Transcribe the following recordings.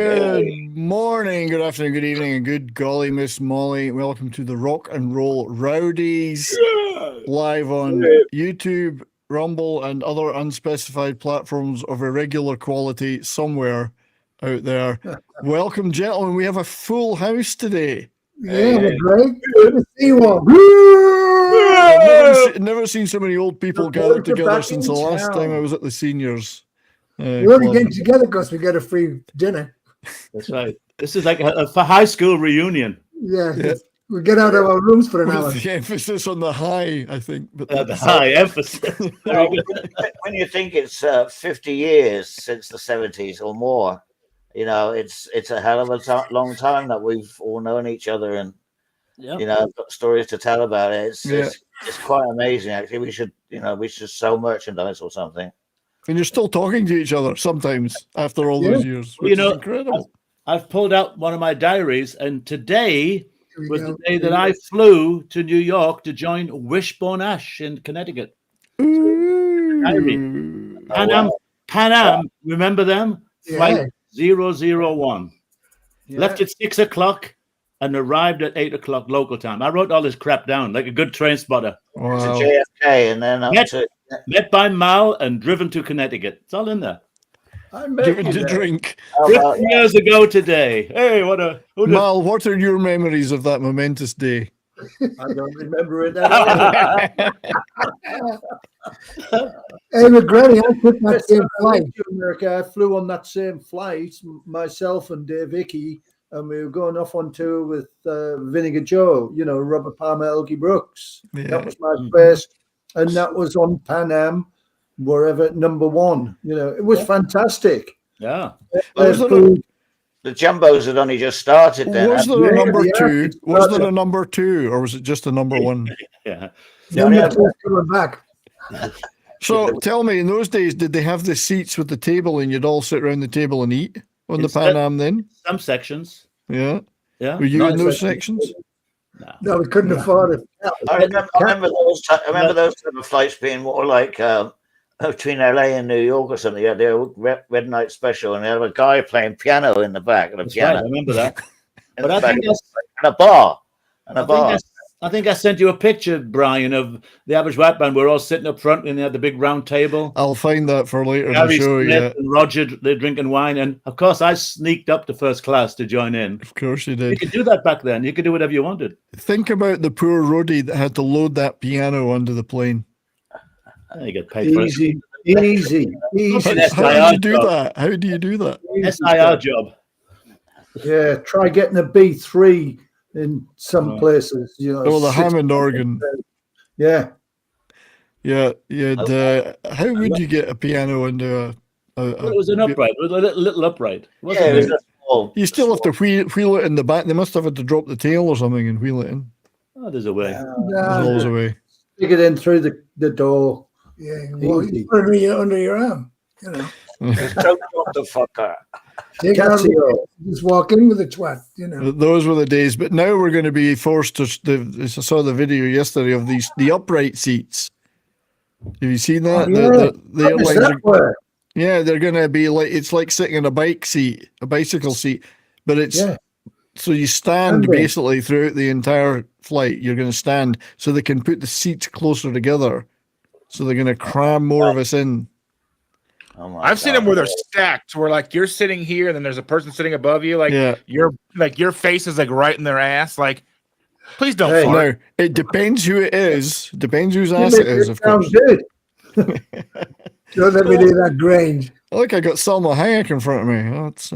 Good morning, good afternoon, good evening, and good golly, Miss Molly. Welcome to the Rock and Roll Rowdies, live on YouTube, Rumble, and other unspecified platforms of irregular quality somewhere out there. Welcome, gentlemen. We have a full house today. Yeah, great. Good to see one. I've never seen so many old people gathered together since the last time I was at the seniors. We only get together because we get a free dinner. That's right. This is like a high school reunion. Yeah. We get out of our rooms for an hour. The emphasis on the high, I think. But The high emphasis. When you think it's 50 years since the 70s or more, you know, it's a hell of a long time that we've all known each other and, you know, got stories to tell about it. It's quite amazing, actually. We should sell merchandise or something. And you're still talking to each other sometimes after all those years. Which is incredible. I've pulled out one of my diaries, and today was the day that I flew to New York to join Wishbone Ash in Connecticut. Pan Am, remember them? Flight 001. Left at 6 o'clock and arrived at 8 o'clock local time. I wrote all this crap down like a good train spotter. Wow. To JFK and then up to... Met by Mal and driven to Connecticut. It's all in there. Driven to drink. 50 years ago today. Hey, Mal, what are your memories of that momentous day? I don't remember it at all. Hey, McGrady, I took that same flight to America. I flew on that same flight, myself and Dave Hickey, and we were going off on tour with Vinegar Joe, you know, Robert Palmer, Elkie Brooks. Yeah. That was my first, and that was on Pan Am, wherever, #1. You know, it was fantastic. Yeah. The Jumbos had only just started then. Was there a number two? Was there a number two, or was it just a number one? Yeah. coming back. So tell me, in those days, did they have the seats with the table and you'd all sit around the table and eat on the Pan Am then? Some sections. Yeah. Yeah. Were you in those sections? No, we couldn't afford it. I remember those type of flights being more like between LA and New York or something. Yeah, they were Red Night Special, and they had a guy playing piano in the back of the piano. Right, I remember that. But I think and a bar. I think I sent you a picture, Brian, of the Average White Band. We're all sitting up front and they had the big round table. I'll find that for later to Gary show you. And Roger, they're drinking wine. And of course, I sneaked up to first class to join in. Of course you did. You could do that back then. You could do whatever you wanted. Think about the poor roadie that had to load that piano onto the plane. You get paid for it. Easy. How do you do that? How do you do that? SIR job. Yeah, try getting a B3 in some places. You know, Oh, the Hammond organ. Yeah. Yeah. How would you get a piano into It was an upright. It was a little upright. You still have to wheel it in the back. They must have had to drop the tail or something and wheel it in. Oh, there's a way. There's always a way. Stick it in through the door. Yeah, well, you put it under your arm, you know. Don't what the fuck out. Take it out, just walk in with a twat, you know. Those were the days. But now we're going to be forced to. I saw the video yesterday of the upright seats. Have you seen that? They're going to be like, it's like sitting in a bicycle seat, but it's so you stand basically throughout the entire flight. You're going to stand so they can put the seats closer together. So they're going to cram more of us in. I've seen them where they're stacked, where like you're sitting here and then there's a person sitting above you, your face is like right in their ass. Like, please don't fart. No, it depends who it is. Depends whose ass it is, of course. Good. Don't let me do that, Grange. I got Salma Hayek in front of me. Oh, it's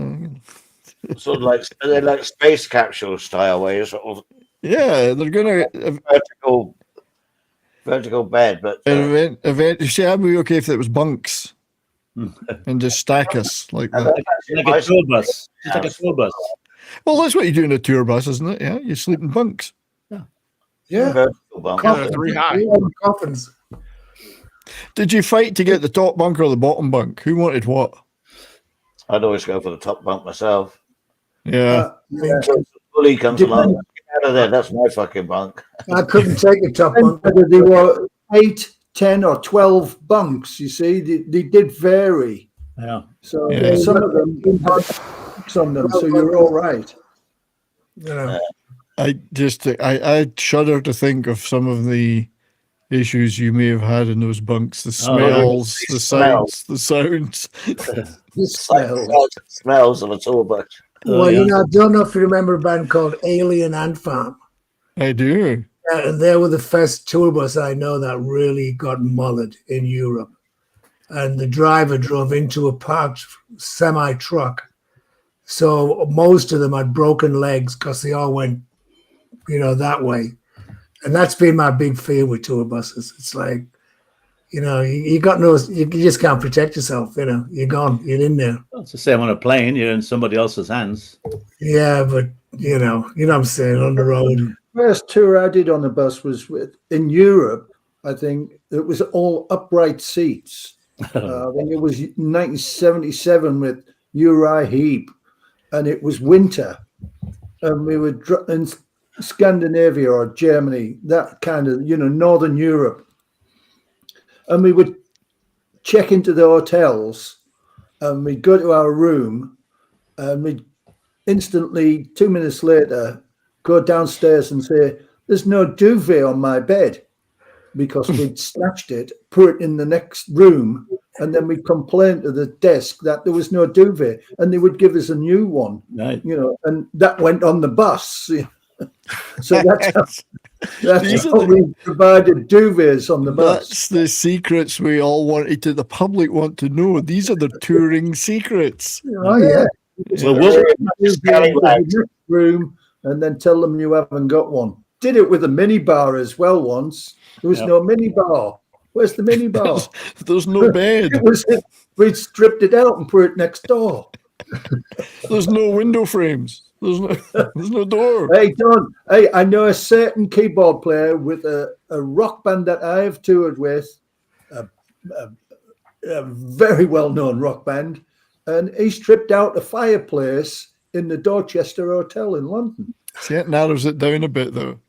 Sort of like they're like space capsule style, where you're sort of they're gonna vertical bed, but see, I'd be okay if it was bunks and just stack us like that. Like a tour bus. It's like a tour bus. Well, that's what you do in a tour bus, isn't it? Yeah, you sleep in bunks. Yeah. vertical bunk. They're 3 high. Coffins. Did you fight to get the top bunk or the bottom bunk? Who wanted what? I'd always go for the top bunk myself. Yeah. Bully comes along. Get out of there. That's my fucking bunk. I couldn't take a top bunk. They were 8, 10, or 12 bunks. You see, they did vary. Yeah. So Yeah. some of them marks on them, so you're all right. You know. I shudder to think of some of the issues you may have had in those bunks. The smells, the sounds. The smell. Smells of a tour bus. Well, you know, I don't know if you remember a band called Alien Ant Farm. I do. And they were the first tour bus I know that really got mullered in Europe. And the driver drove into a parked semi-truck. So most of them had broken legs because they all went, you know, that way. And that's been my big fear with tour buses. It's like, you know, you just can't protect yourself. You know, you're gone. You're in there. Well, it's the same on a plane. You're in somebody else's hands. Yeah, but you know what I'm saying, on the road. First tour I did on the bus was in Europe. I think it was all upright seats. I think it was 1977 with Uri Heep, and it was winter, and we were in Scandinavia or Germany, that kind of, you know, Northern Europe. And we would check into the hotels and we'd go to our room and we'd instantly, 2 minutes later, go downstairs and say, there's no duvet on my bed, because we'd snatched it, put it in the next room, and then we'd complain to the desk that there was no duvet, and they would give us a new one, right. You know, and that went on the bus. So that's how we provided duvets on the bus. That's the secrets we all wanted the public want to know. These are the touring secrets. Oh yeah. Well, room and then tell them you haven't got one. Did it with a mini bar as well once. There was no mini bar. Where's the mini bar? There's no bed. We'd stripped it out and put it next door. There's no window frames. There's no door. Hey, Don. Hey, I know a certain keyboard player with a rock band that I have toured with, a very well-known rock band, and he stripped out a fireplace in the Dorchester Hotel in London. See, it narrows it down a bit, though.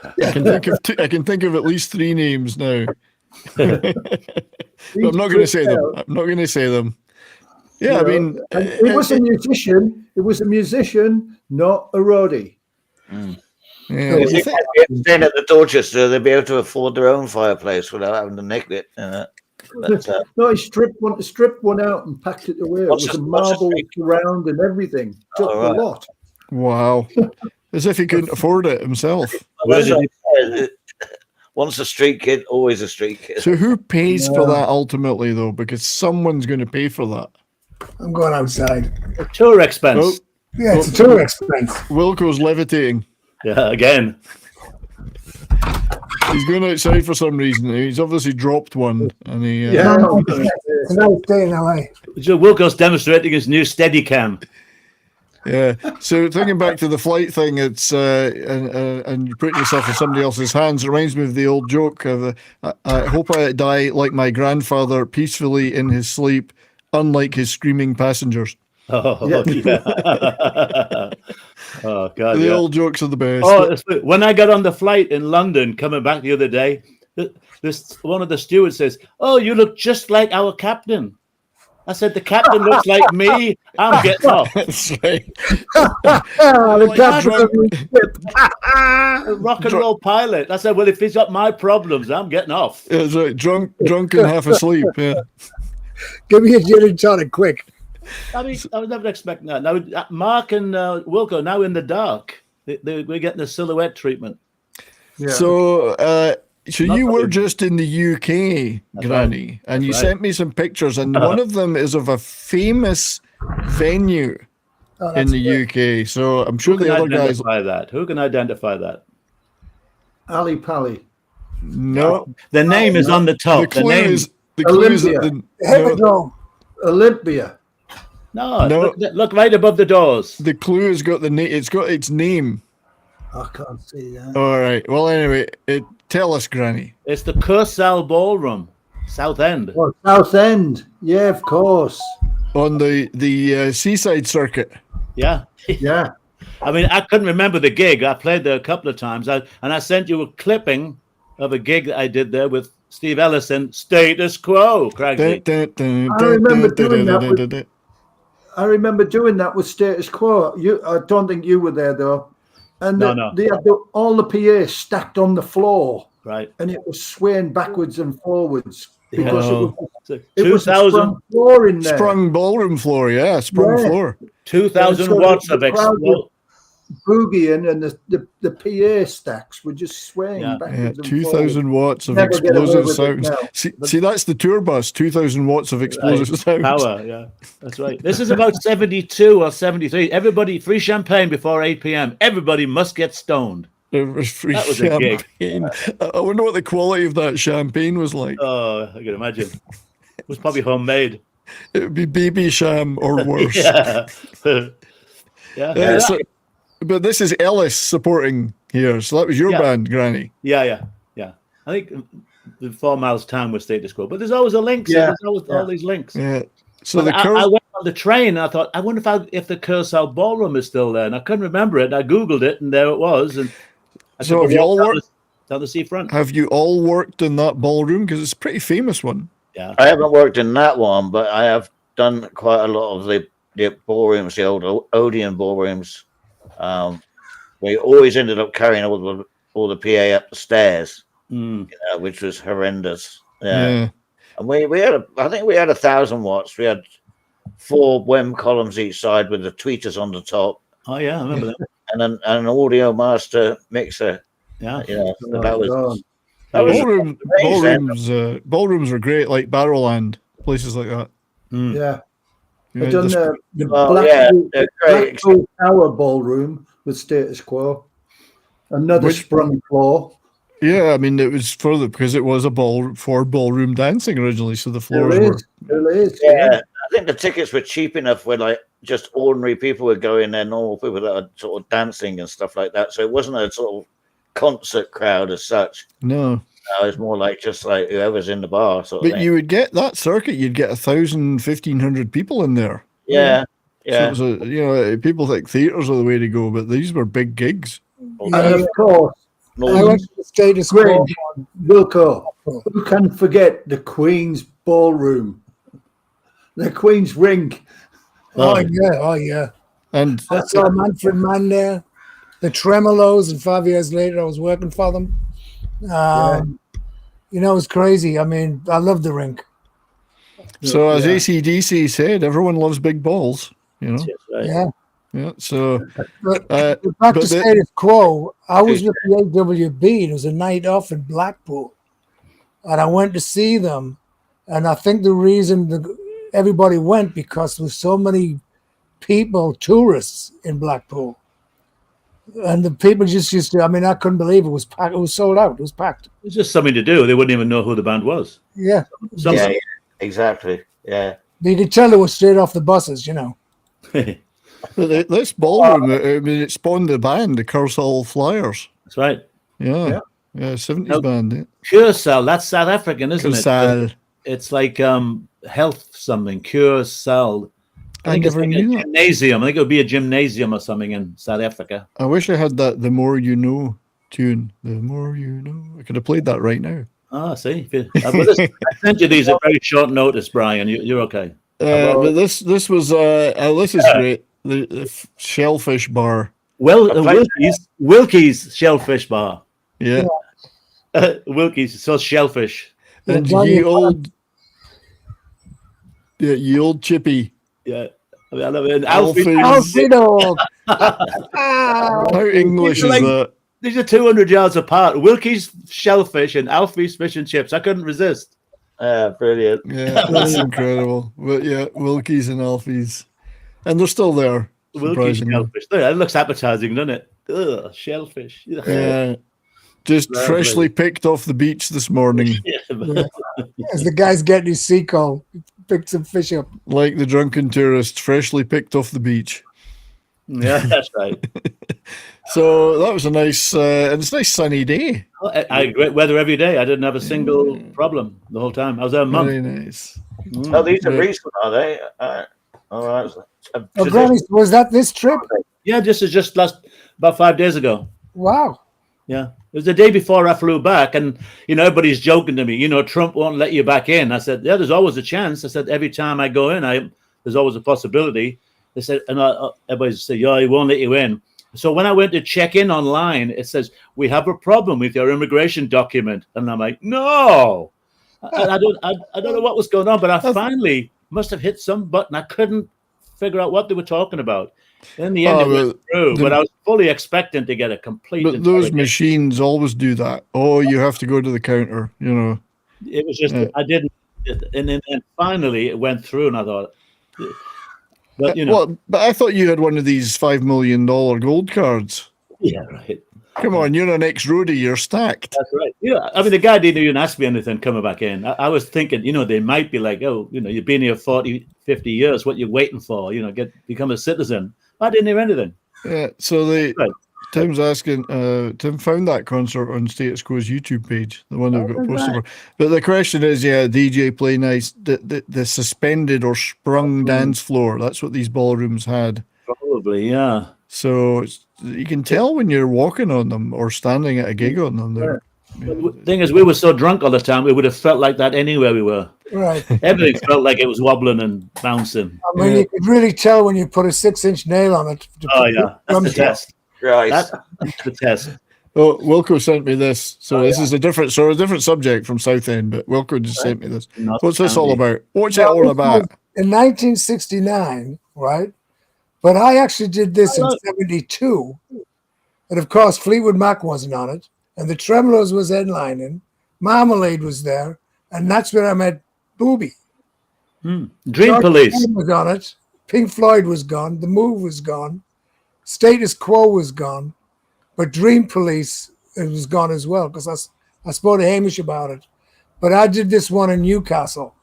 I can think of at least 3 names now. But I'm not going to say them. Yeah, I mean, it was a musician. It was a musician, not a roadie. Yeah, Staying at the Dorchester, they'd be able to afford their own fireplace without having to nick it. No, he stripped one out and packed it away. It was a marble surround and everything. Took a lot. Wow. As if he couldn't afford it himself. Once a street kid, always a street kid. So who pays for that ultimately, though? Because someone's going to pay for that. I'm going outside. A tour expense. Oh, yeah, it's a tour expense. Wilco's levitating. Yeah, again. He's going outside for some reason. He's obviously dropped one. And he, No, it's a nice day in LA. So Wilco's demonstrating his new Steadicam. Yeah. So thinking back to the flight thing, it's and you're putting yourself in somebody else's hands. It reminds me of the old joke of I hope I die like my grandfather, peacefully in his sleep, unlike his screaming passengers. Oh yeah. Oh God. The old jokes are the best. Oh, when I got on the flight in London coming back the other day, this one of the stewards says, "Oh, you look just like our captain." I said, "The captain looks like me. I'm getting off." That's right. The captain Rock and roll pilot. I said, "Well, if he's got my problems, I'm getting off." Yeah, that's right. Drunk and half asleep. Yeah. Give me a gin and tonic, quick. I mean, I was never expecting that. Now, Mark and Wilco now in the dark. We're getting a silhouette treatment. Yeah. So you were just in the UK, Granny, and you sent me some pictures, and one of them is of a famous venue in the UK. So I'm sure the other guys. Who can identify that? Ali Pali. No, the name is on the top. The clue is Olympia. Olympia. No. Look right above the doors. The clue has got the name. It's got its name. I can't see that. All right. Well, anyway, tell us, Granny. It's the Kursaal Ballroom, Southend. Oh, Southend. Yeah, of course. On the seaside circuit. Yeah. Yeah. I mean, I couldn't remember the gig. I played there a couple of times, and I sent you a clipping of a gig that I did there with Steve Ellison. Status Quo, Craigie. I remember doing that. I remember doing that with Status Quo. I don't think you were there though. And they had all the PA stacked on the floor, right? And it was swaying backwards and forwards because it 2,000 was a sprung floor in there. Sprung ballroom floor, sprung floor. 2,000 watts of explosive. Boogieing and the PA stacks were just swaying backwards and 2,000 watts of explosive sounds. See, that's the tour bus, 2,000 watts of explosive sounds. Power, that's right. This is about 72 or 73. Everybody, free champagne before 8 p.m. Everybody must get stoned. It was free champagne. I wonder what the quality of that champagne was like. Oh, I can imagine. It was probably homemade. It would be BB Sham or worse. But this is Ellis supporting here. So that was your band, Granny. Yeah. I think the 4 miles town was Status Quo. But there's always a link. So there's always all these links. Yeah. So I went on the train and I thought, I wonder if the Curacao Ballroom is still there. And I couldn't remember it. I Googled it and there it was. And so have you all worked down the seafront? Have you all worked in that ballroom? Because it's a pretty famous one. Yeah. I haven't worked in that one, but I have done quite a lot of the ballrooms, the old Odeon ballrooms. We always ended up carrying all the PA up the stairs, which was horrendous. Yeah. And we had I think we had 1,000 watts. We had 4 WEM columns each side with the tweeters on the top. Oh yeah, I remember that. And an audio master mixer. Yeah. Ballrooms are great, like Barrowland, places like that. Yeah. Yeah, I've done the Blackpool Tower Ballroom with Status Quo. Another sprung floor. Yeah, I mean, it was because it was a ballroom dancing originally, so the floors were. Yeah, I think the tickets were cheap enough where like just ordinary people would go in there, normal people that are sort of dancing and stuff like that. So it wasn't a sort of concert crowd as such. No. It was more like just like whoever's in the bar. But you would get that circuit, you'd get 1,000, 1,500 people in there. Yeah. So it was people think theatres are the way to go, but these were big gigs. And of course, I went to the Status Quo. Wilco, who can forget the Queen's Ballroom? The Queen's Ring. Oh yeah. And I saw Manfred Mann there, the Tremolos, and 5 years later I was working for them. It's crazy. I mean, I love the rink. So as AC/DC said, everyone loves big balls, Yeah. Yeah. So back to Status Quo, I was with the AWB. It was a night off in Blackpool. And I went to see them. And I think the reason everybody went because there was so many people, tourists in Blackpool. And the people just used to, I couldn't believe it was packed. It was sold out. It was packed. It was just something to do. They wouldn't even know who the band was. Yeah. Yeah, exactly. Yeah. But you could tell it was straight off the buses, This ballroom, it spawned the band, the Curacao Flyers. That's right. Yeah. 70s band. Yeah. Curacao, that's South African, isn't it? It's like health something, Curacao. I think never knew that. Gymnasium. I think it would be a gymnasium or something in South Africa. I wish I had that The More You Know tune. The More You Know. I could have played that right now. Ah, see. I sent you these at very short notice, Brian. You're okay. But this was this is great. The Shellfish Bar. Well, Wilkie's Shellfish Bar. Yeah. Wilkie's so shellfish. And ye old chippy. Yeah. I love it. Alfie dog. How English is that? These are 200 yards apart. Wilkie's Shellfish and Alfie's Fish and Chips. I couldn't resist. Brilliant. Yeah, that's incredible. But yeah, Wilkie's and Alfie's. And they're still there. Wilkie's Shellfish. That looks appetizing, doesn't it? Ugh, shellfish. Yeah. Just freshly picked off the beach this morning. As the guy's getting his sea call, he picked some fish up. Like the drunken tourist, freshly picked off the beach. Yeah, that's right. So that was a nice, it's a nice sunny day. I had great weather every day. I didn't have a single problem the whole time. I was there a month. Very nice. Oh, these are recent, are they? Granny, was that this trip? Yeah, this is just about 5 days ago. Wow. Yeah. It was the day before I flew back, and everybody's joking to me. Trump won't let you back in. I said, yeah, there's always a chance. I said, every time I go in, there's always a possibility. They said, and everybody said, "Yeah, he won't let you in." So when I went to check in online, it says, "We have a problem with your immigration document," and I'm like, "No." I don't know what was going on, but I finally must have hit some button. I couldn't figure out what they were talking about. In the end, it went through, but I was fully expecting to get a complete. But those machines always do that. Oh, you have to go to the counter, you know. It was just I didn't, and then finally it went through, and I thought, but you know, well, but I thought you had one of these $5 million gold cards. Yeah, right. Come on, you're an ex-roadie, you're stacked. That's right. Yeah, I mean, the guy didn't even ask me anything coming back in. I was thinking, you know, they might be like, oh, you know, you've been here 40, 50 years. What you waiting for? You know, become a citizen. I didn't hear anything. Yeah, so Tim's asking, Tim found that concert on Status Quo's YouTube page, the one they've got posted for. But the question is, DJ play nice, the suspended or sprung dance floor. That's what these ballrooms had. Probably, yeah. So you can tell when you're walking on them or standing at a gig on them. The thing is, we were so drunk all the time, we would have felt like that anywhere we were. Right. Everything felt like it was wobbling and bouncing. I mean, you could really tell when you put a 6-inch nail on it. That's the test. Right. That's the test. Oh, Wilco sent me this. So this is a different subject from Southend, but Wilco just sent me this. What's this all about? What's it all about? In 1969, right? But I actually did this in 72. And of course, Fleetwood Mac wasn't on it. And the Tremolos was headlining. Marmalade was there. And that's where I met Booby. Dream Police was on it. Pink Floyd was gone. The Move was gone. Status Quo was gone. But Dream Police, it was gone as well, because I spoke to Hamish about it. But I did this one in Newcastle.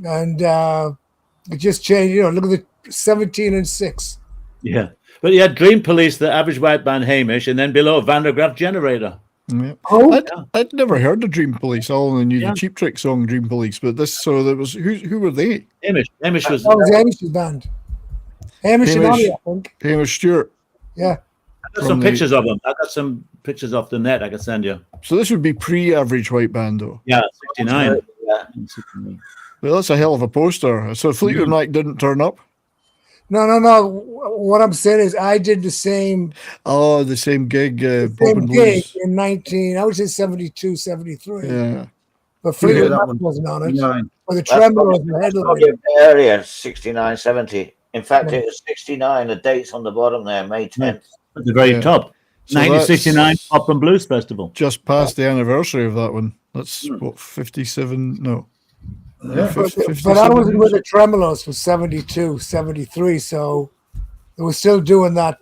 And it just changed. You know, look at the 17 and 6. Yeah. But you had Dream Police, the Average White Band, Hamish, and then below Van der Graaf Generator. Yeah. Oh, I'd never heard of Dream Police. I only knew the Cheap Trick song Dream Police, but there was who were they? Hamish was Hamish's band. Hamish and Ollie, I think. Hamish Stewart. Yeah. I got some pictures of them. I got some pictures off the net I can send you. So this would be pre-Average White Band, though. Yeah, 69. Yeah. Well, that's a hell of a poster. So Fleetwood Mac didn't turn up? No. What I'm saying is I did the same. Oh, the same gig. Same gig in 72, 73. Yeah. But Fleetwood Mac wasn't on it. Or the Tremolos were headlining. Earlier, 69, 70. In fact, it was 69. The date's on the bottom there, May 10th. At the very top. So 1969 Pop and Blues Festival. Just past the anniversary of that one. That's what, 57? No. Yeah. But I was with the Tremolos for 72, 73, so they were still doing that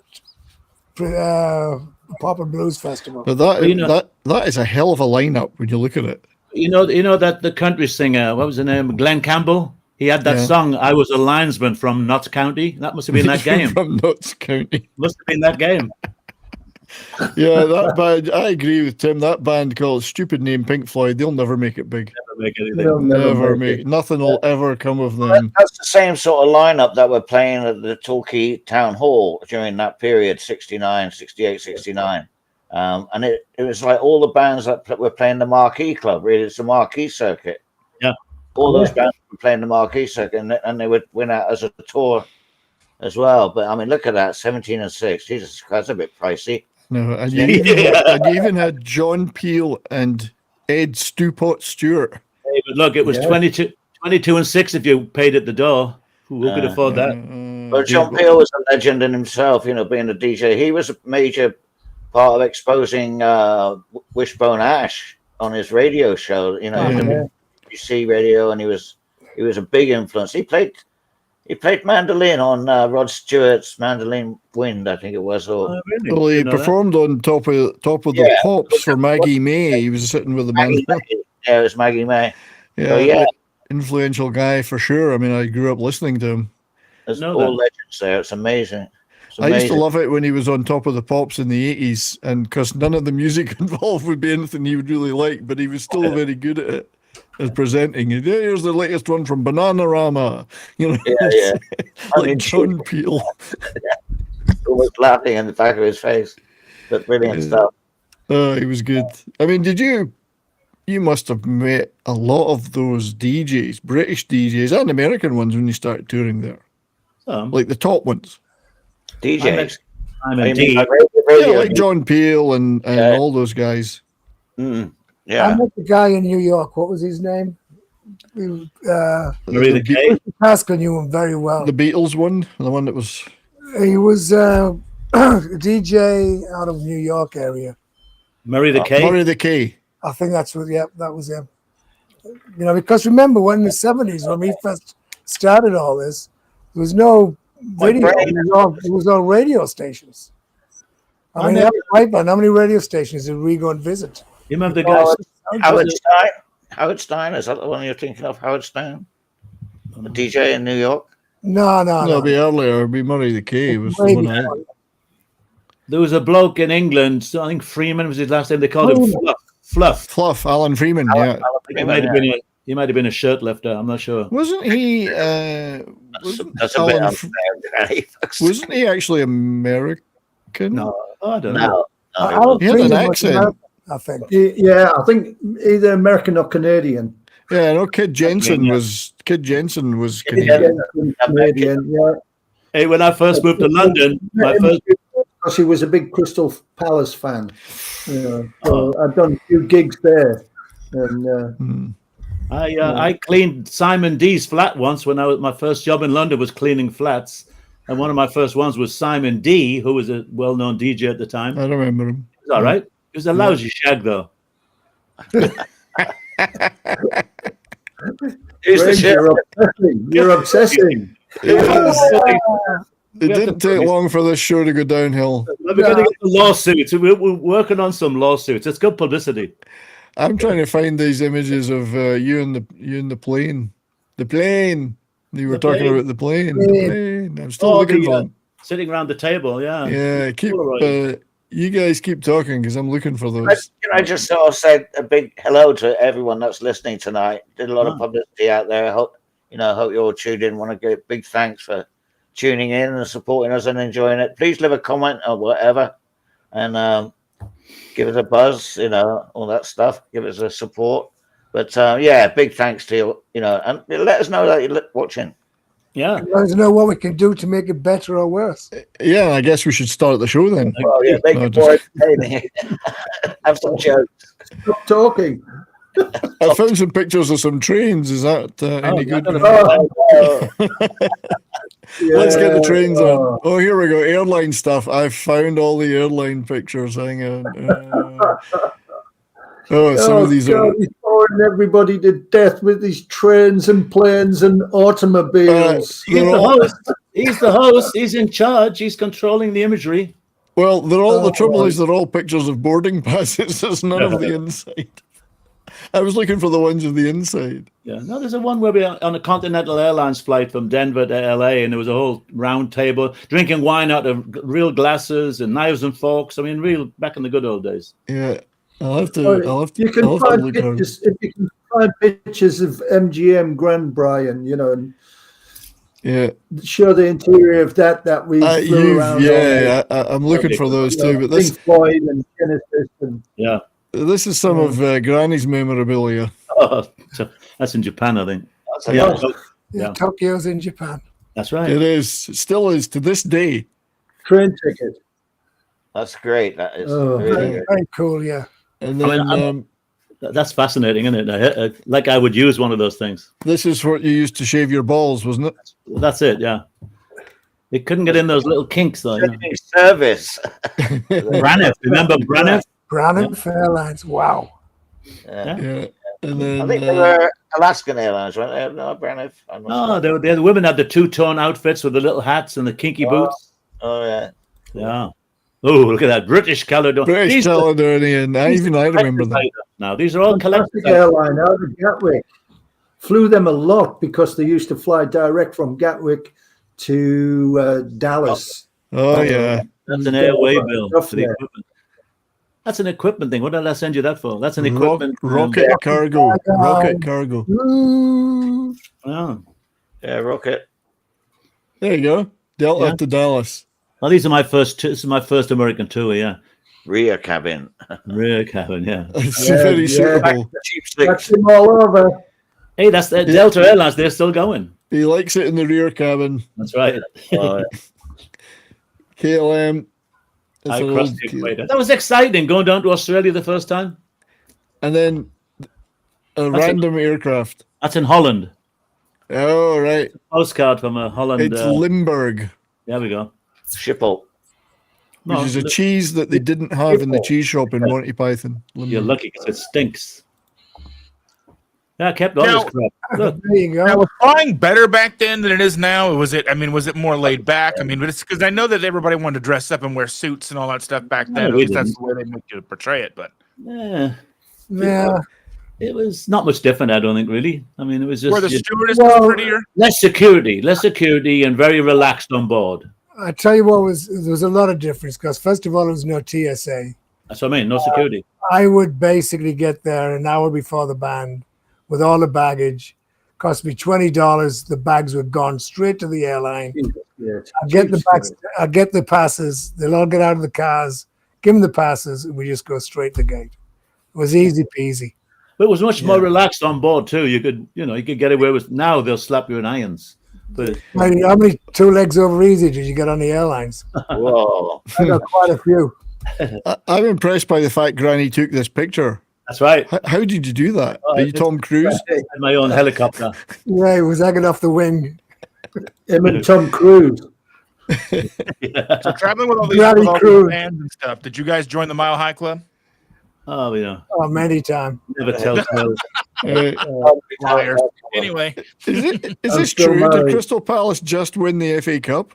Pop and Blues Festival. But that is a hell of a lineup when you look at it. You know that the country singer, what was his name? Glenn Campbell? He had that song, I Was a Linesman from Notts County. That must have been that game. From Notts County. Must have been that game. Yeah, that band, I agree with Tim. That band called stupid name Pink Floyd, they'll never make it big. Never make anything. They'll never make nothing will ever come of them. That's the same sort of lineup that we're playing at the Torquay Town Hall during that period, 69, 68, 69. And it was like all the bands that were playing the Marquee Club, really. It's the Marquee circuit. Yeah. All those bands were playing the Marquee circuit, and they would win out as a tour as well. But I mean, look at that, 17 and 6. Jesus Christ, that's a bit pricey. No, and you even had John Peel and Ed Stewpot Stewart. Hey, but look, it was 22 and 6 if you paid at the door. Who could afford that? Well, John Peel was a legend in himself, you know, being a DJ. He was a major part of exposing Wishbone Ash on his radio show, you know, BBC radio, and he was a big influence. He played mandolin on Rod Stewart's Mandolin Wind, I think it was. Or Really? Well, he performed on top of the Pops for Maggie May. He was sitting with the mandolin. Yeah, it was Maggie May. Yeah, influential guy for sure. I mean, I grew up listening to him. There's all legends there. It's amazing. I used to love it when he was on Top of the Pops in the 80s, and because none of the music involved would be anything he would really like, but he was still very good at it as presenting. Here's the latest one from Bananarama. You know, like John Peel. Almost laughing in the back of his face. But brilliant stuff. Oh, he was good. I mean, you must have met a lot of those DJs, British DJs and American ones when you started touring there. like the top ones. DJs. I'm D. Yeah, like John Peel and all those guys. Mm, yeah. I met the guy in New York. What was his name? Marie the K. Pascal knew him very well. The Beatles one, the one that was. He was a DJ out of New York area. Murray the K. Murray the K. I think that's what. Yeah, that was him. You know, because remember when in the 70s when we first started all this, there was no video. It was all radio stations. I mean, how many radio stations did we go and visit? You remember the guy? Howard Stein? Howard Stein? Is that the one you're thinking of? Howard Stein? The DJ in New York? No. It'll be earlier. It'll be Murray the K. Was the one there was a bloke in England. I think Freeman was his last name. They called him Fluff. Alan Freeman. Alan He Freeman, might have been a shirt lifter. I'm not sure. Wasn't he? That's a bit unfair. Wasn't he actually American? No, I don't know. No. He had an accent. I think. Yeah, I think either American or Canadian. Yeah, I know Kid Jensen was Canadian. Canadian, yeah. Hey, when I first moved to London, Because he was a big Crystal Palace fan. So I've done a few gigs there. And I cleaned Simon D's flat once when my first job in London was cleaning flats. And one of my first ones was Simon D, who was a well-known DJ at the time. I remember him. It was all right. It was a lousy shag, though. You're obsessing. It didn't take long for this show to go downhill. We're going to get the lawsuits. We're working on some lawsuits. It's good publicity. I'm trying to find these images of you in the plane. The plane. You were talking about the plane. I'm still looking for them. Sitting around the table, yeah. Yeah, you guys keep talking because I'm looking for those. Can I just sort of say a big hello to everyone that's listening tonight? Did a lot of publicity out there. I hope you all tuned in. Want to give big thanks for tuning in and supporting us and enjoying it. Please leave a comment or whatever, and give us a buzz. All that stuff. Give us a support. But big thanks to you. And let us know that you're watching. Yeah. Let us know what we can do to make it better or worse. Yeah, I guess we should start the show then. Well, yeah, make it have some jokes. Stop talking. I found some pictures of some trains. Is that any good? Let's get the trains on. Oh, here we go. Airline stuff. I've found all the airline pictures. Hang on. Some of these are. He's boring everybody to death with these trains and planes and automobiles. He's the host. He's in charge. He's controlling the imagery. Well, the trouble is they're all pictures of boarding passes. There's none of the inside. I was looking for the ones of the inside. Yeah, no, there's a one where we on a Continental Airlines flight from Denver to LA, and there was a whole round table drinking wine out of real glasses and knives and forks. I mean, real back in the good old days. Yeah. I'll have to. You can find pictures. If you can find pictures of MGM Grand Brian, and show the interior of that we flew around. Yeah, I'm looking for those too. But this Pink Floyd and Genesis and this is some of Granny's memorabilia. Oh, so that's in Japan, I think. Tokyo's in Japan. That's right. It is. It still is to this day. Train ticket. That's great. That is very cool. Yeah. And then that's fascinating, isn't it? Like I would use one of those things. This is what you used to shave your balls, wasn't it? That's it. Yeah. It couldn't get in those little kinks, though. Service. Braniff. Remember Braniff? Braniff Airlines. Wow. Yeah. And then, I think they were Alaskan Airlines, weren't they? No, Braniff. No, the women had the two-tone outfits with the little hats and the kinky boots. Oh, yeah. Yeah. Oh, look at that. British Caledonian. British Caledonian. I remember them. Now, these are all collectors. Airline out of Gatwick. Flew them a lot because they used to fly direct from Gatwick to Dallas. Oh, yeah. That's an airway bill for the equipment. That's an equipment thing. What did I send you that for? That's an equipment. Rocket cargo. Rocket cargo. Oh. Yeah, rocket. There you go. Delta to Dallas. Well, these are my first. This is my first American tour. Yeah. Rear cabin. Rear cabin. Yeah. It's very suitable. Cheap That's sticks. them all over. Hey, that's Delta Airlines. They're still going. He likes it in the rear cabin. That's right. KLM. That was exciting, going down to Australia the first time. And then random aircraft. That's in Holland. Oh, right. Postcard from a Holland. It's Limburg. There we go. Schiphol. Which is a cheese that they didn't have in the cheese shop in Monty Python. Limburg. You're lucky because it stinks. Yeah, I kept all this crap. Look. There you go. Now, was flying better back then than it is now? Was it more laid back? I mean, but it's because I know that everybody wanted to dress up and wear suits and all that stuff back then. At least that's the way they make you portray it. But yeah. It was not much different, I don't think, really. I mean, it was just... Were the stewardesses prettier? Less security, and very relaxed on board. I tell you what, there was a lot of difference, because first of all, there was no TSA. That's what I mean, no security. I would basically get there an hour before the band with all the baggage. Cost me $20. The bags were gone straight to the airline. I get the passes. They'll all get out of the cars, give them the passes, and we just go straight to the gate. It was easy peasy. But it was much more relaxed on board too. You could get away with. Now they'll slap you in irons. But how many 2 legs over easy did you get on the airlines? Whoa! I got quite a few. I'm impressed by the fact Granny took this picture. That's right. How did you do that? Are you Tom Cruise? I had my own helicopter. Yeah, he was hanging off the wing. Him and Tom Cruise. So traveling with all these bands and stuff, did you guys join the Mile High Club? Oh, yeah. Oh, many times. Never tell tales. Liars. Anyway. Is this true? Did Crystal Palace just win the FA Cup?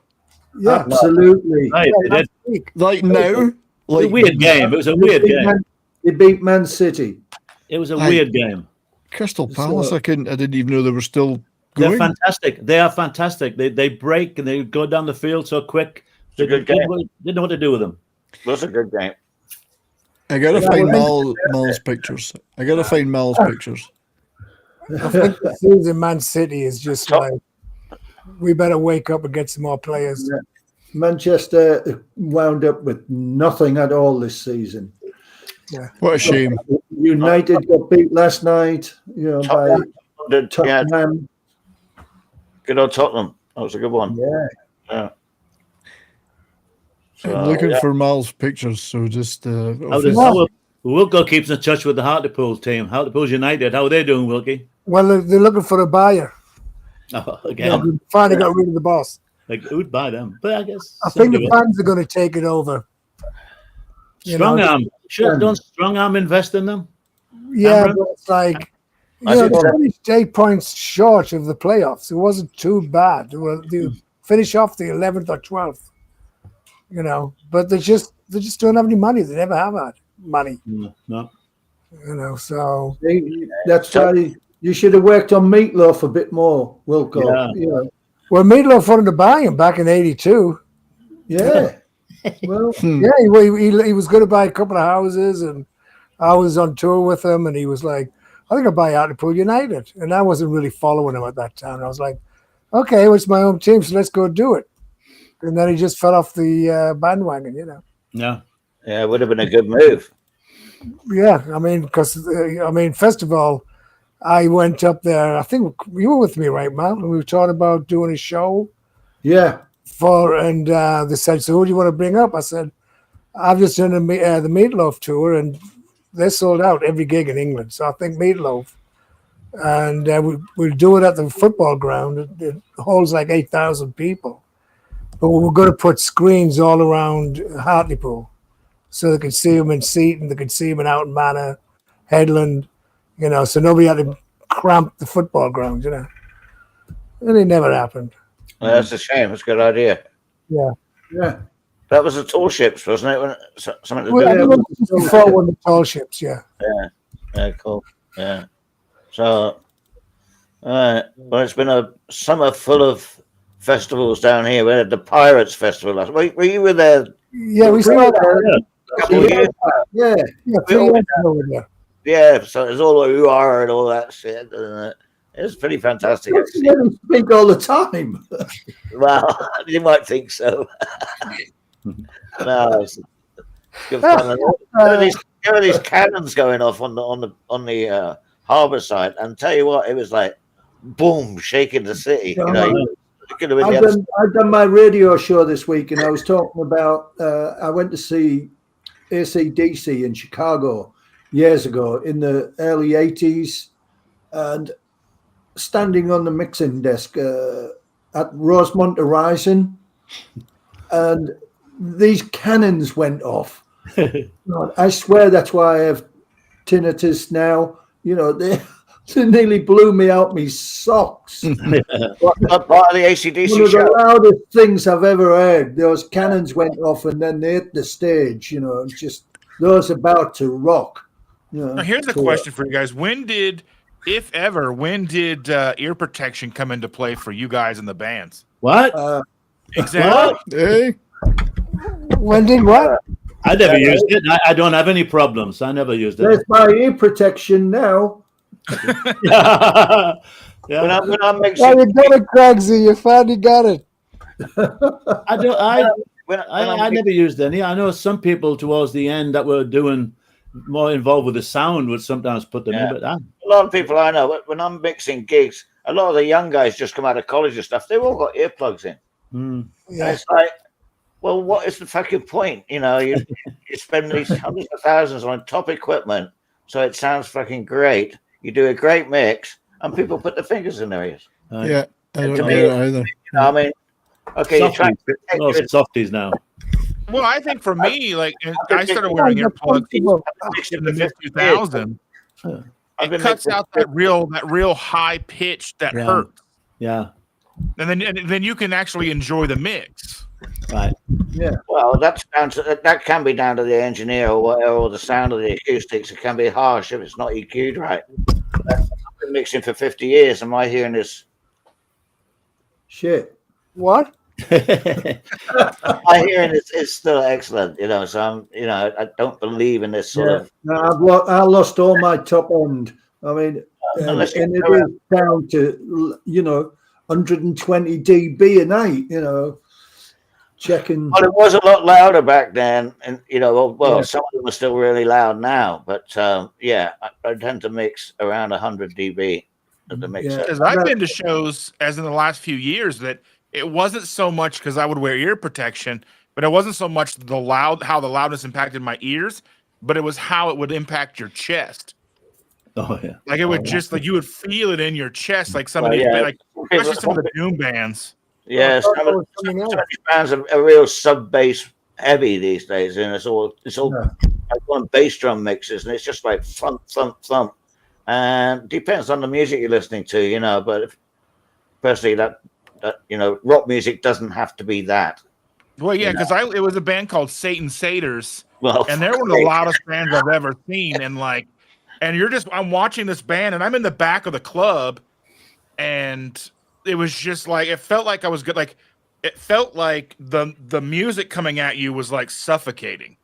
Yeah. Absolutely. Right, they did. Like now? Like a weird game. It was a weird game. They beat Man City. It was a weird game. Crystal Palace, I didn't even know they were still going. They're fantastic. They are fantastic. They break and they go down the field so quick. They didn't know what to do with them. That's a good game. I gotta find Mal's pictures. I think the season Man City is just like, we better wake up and get some more players. Yeah. Manchester wound up with nothing at all this season. Yeah. What a shame. United got beat last night, by Tottenham. Good old Tottenham. That was a good one. Yeah. I'm looking for Mal's pictures, so just Wilco keeps in touch with the Hartlepool team. Hartlepool United. How are they doing, Wilkie? Well, they're looking for a buyer. Oh, again. Finally got rid of the boss. Like, who'd buy them? But I guess I think the fans are going to take it over. Strong Arm. Sure, don't Strong Arm invest in them? Yeah, but it's like, they finished 8 points short of the playoffs. It wasn't too bad. They finish off the 11th or 12th. But they just don't have any money. They never have had money. No. So that's why you should have worked on Meatloaf a bit more, Wilco. Yeah. Well, Meatloaf wanted to buy him back in '82. Yeah. Well, yeah, he was going to buy a couple of houses, and I was on tour with him, and he was like, "I think I'll buy Hartlepool United," and I wasn't really following him at that time. I was like, "Okay, well, it's my home team, so let's go do it." And then he just fell off the bandwagon, Yeah. Yeah, it would have been a good move. Yeah, because first of all, I went up there. I think you were with me, right, Mal? We were talking about doing a show. Yeah. And they said, "So who do you want to bring up?" I said, "I've just done the Meatloaf tour, and they're sold out every gig in England. So I think Meatloaf, and we'll do it at the football ground. It holds like 8,000 people." But we're going to put screens all around Hartlepool so they could see them in Seaton, they could see them in Out Manor, Headland, so nobody had to cramp the football grounds, And it never happened. Well, that's a shame. It's a good idea. Yeah. Yeah. That was the tall ships, wasn't it? Something to do before one of the tall ships, yeah. Yeah, cool. Yeah. So, well, it's been a summer full of festivals down here. We had the Pirates Festival last week. Were you there? Yeah, we saw that. Yeah. Yeah, so it's all UR and all that shit. And, it was pretty fantastic. You speak all the time. Well, you might think so. No, it's good fun. There were these cannons going off on the harbour side, and tell you what, it was like boom, shaking the city. You know, it could have been I've done my radio show this week, and I was talking about. I went to see AC/DC in Chicago years ago in the early '80s, and standing on the mixing desk at Rosemont Horizon, and these cannons went off. I swear that's why I have tinnitus now. You know, they nearly blew me out my socks. What part of the AC/DC One of show? the loudest things I've ever heard. Those cannons went off and then they hit the stage. You know, it's just those about to rock. You know, now here's a question for you guys: if ever, when did ear protection come into play for you guys in the bands? What? Exactly. Hey. When did what? I never used it. I don't have any problems. I never used it. There's my ear protection now. Yeah. When I'm mixing, Oh, you got it, Cragsy. You finally got it. I never used any. I know some people towards the end that were doing more involved with the sound would sometimes put them in, but a lot of people I know, when I'm mixing gigs, a lot of the young guys just come out of college and stuff. They've all got earplugs in. And it's like, well, what is the fucking point? You know, you spend these hundreds of thousands on top equipment, so it sounds fucking great. You do a great mix, and people put their fingers in their ears. Yeah, I don't To get me, it either. You know, I mean, okay, you're trying to protect Most your- softies now. Well, I think for me, like I started wearing earplugs in the mid 2000s. It cuts out that real high pitch that hurts. Yeah. And then you can actually enjoy the mix. Right. Yeah. Well, that can be down to the engineer or whatever, or the sound of the acoustics. It can be harsh if it's not EQ'd right. I've been mixing for 50 years, and my hearing is shit. What? My hearing is still excellent, you know. So I don't believe in this sort of. No, I lost all my top end. I mean, and it is down to 120 dB a night. You know, checking. Well, it was a lot louder back then, and some of them are still really loud now. But I tend to mix around 100 dB at the mixer. Because I've been to shows, as in the last few years, that it wasn't so much because I would wear ear protection, but it wasn't so much how the loudness impacted my ears, but it was how it would impact your chest. Oh yeah, like it would just like you would feel it in your chest, like some of these like especially some of the doom bands. Yeah, some of these bands are real sub bass heavy these days, and it's all like one bass drum mixes, and it's just like thump thump thump, and depends on the music you're listening to, but personally that rock music doesn't have to be that. Well, yeah, because it was a band called Satan Satyrs, and they're one of the loudest bands I've ever seen, and I'm watching this band, and I'm in the back of the club, and it was just like it felt like I was good. Like it felt like the music coming at you was like suffocating.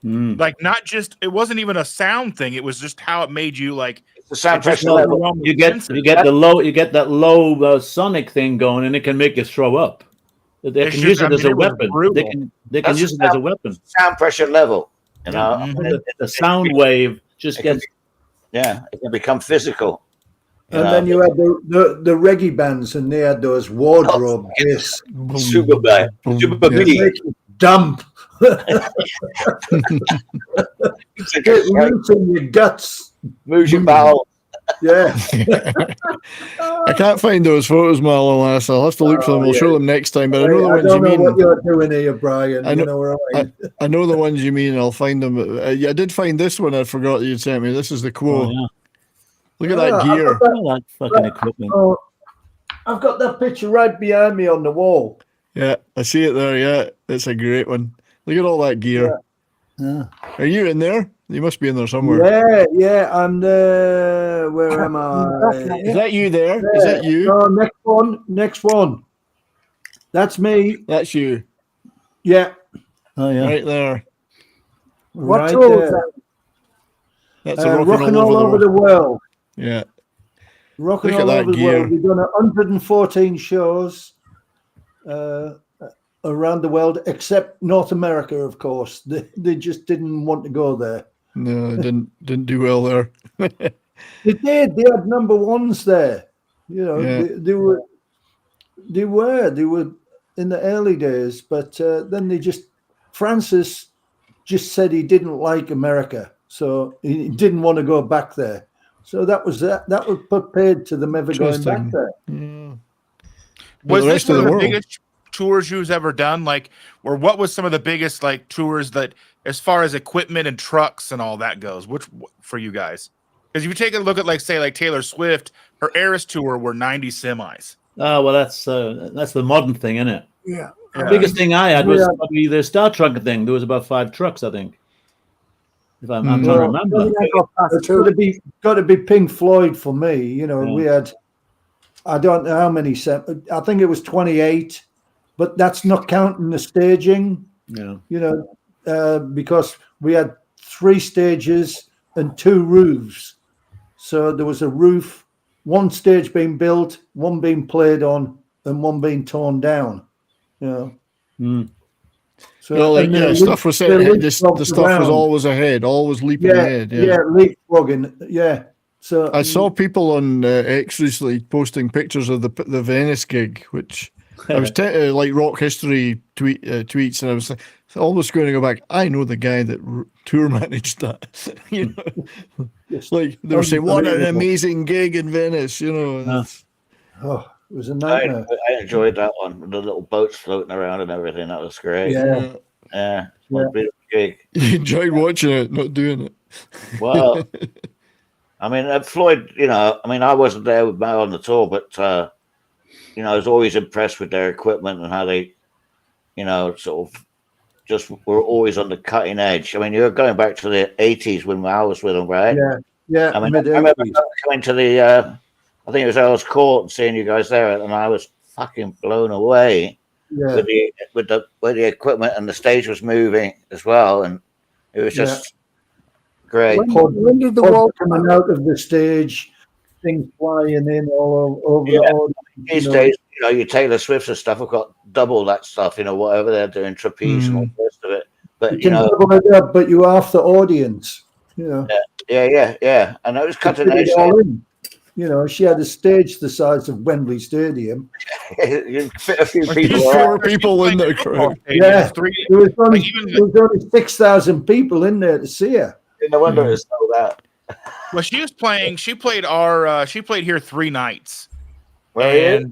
Like not just it wasn't even a sound thing. It was just how it made you like the sound pressure level. You get that low sonic thing going, and it can make you throw up. They can use it as a weapon. They can use it as a weapon. Sound pressure level. The sound wave just gets. It can become physical. And then you had the reggae bands, and they had those wardrobe bass. Super dump. Get loose in your guts. Moves your bowel. Yeah. I can't find those photos, Marlon. I'll have to look for them. We'll show them next time. But I know the ones you mean. What you're doing here, Brian. I know the ones you mean. I'll find them. I did find this one. I forgot that you'd sent me. This is the quote. Oh, yeah. Look at that gear. That fucking equipment. I've got that picture right behind me on the wall. Yeah, I see it there. Yeah, it's a great one. Look at all that gear. Yeah. Are you in there? You must be in there somewhere. Yeah. I'm there. Where am I? Is that you there? Is that you? No, next one. That's me. That's you. Yeah. Oh yeah. Right there. What tool is that? That's a rocking all over the world. Yeah. Rocking all over the world. We've done 114 shows around the world, except North America, of course. They just didn't want to go there. No, didn't do well there. They did. They had number ones there. You know, they were in the early days, but then Francis just said he didn't like America, so he didn't want to go back there. So that was put paid to them ever going back there. Yeah. Was this one of the biggest tours you've ever done? Like, or what was some of the biggest like tours that, as far as equipment and trucks and all that goes, which for you guys? Because if you take a look at like Taylor Swift, her Eras tour were 90 semis. Oh well, that's the modern thing, isn't it? Yeah. The biggest thing I had was probably the Star Trek thing. There was about 5 trucks, I think. If I'm trying to remember. It's got to be Pink Floyd for me. You know, we had, I don't know how many. I think it was 28, but that's not counting the staging. Yeah. You know, because we had 3 stages and 2 roofs. So there was a roof, 1 stage being built, 1 being played on, and 1 being torn down. You know. So stuff was the stuff was always ahead, always leaping ahead. Yeah, leapfrogging. Yeah. So I saw people on X recently posting pictures of the Venice gig, which I was like rock history tweets, and I was almost going to go back. I know the guy that tour managed that. You know, like they were saying, what an amazing gig in Venice. You know. It was a nightmare. I enjoyed that one. The little boats floating around and everything. That was great. Yeah. What a beautiful gig. You enjoyed watching it, not doing it. Well, I mean, Floyd, you know, I mean, I wasn't there with Mal on the tour, but, you know, I was always impressed with their equipment and how they, you know, sort of just were always on the cutting edge. I mean, you're going back to the 80s when Mal was with them, right? Yeah. I mean, I remember coming to the, I think it was Earl's Court and seeing you guys there, and I was fucking blown away with the way the equipment and the stage was moving as well, and it was just great. When did the wall coming out of the stage, things flying in all over the audience? These days, you know, your Taylor Swifts and stuff have got double that stuff, you know, whatever they're doing, trapeze and all the rest of it. But you know, double it up, but you're half the audience. You know. Yeah, and I was cutting edge. You know, she had a stage the size of Wembley Stadium. You fit a few people. 4 people in the crowd. Yeah, there was only 6,000 people in there to see her. No wonder it's sold out. Well, she was playing. She played here 3 nights. Where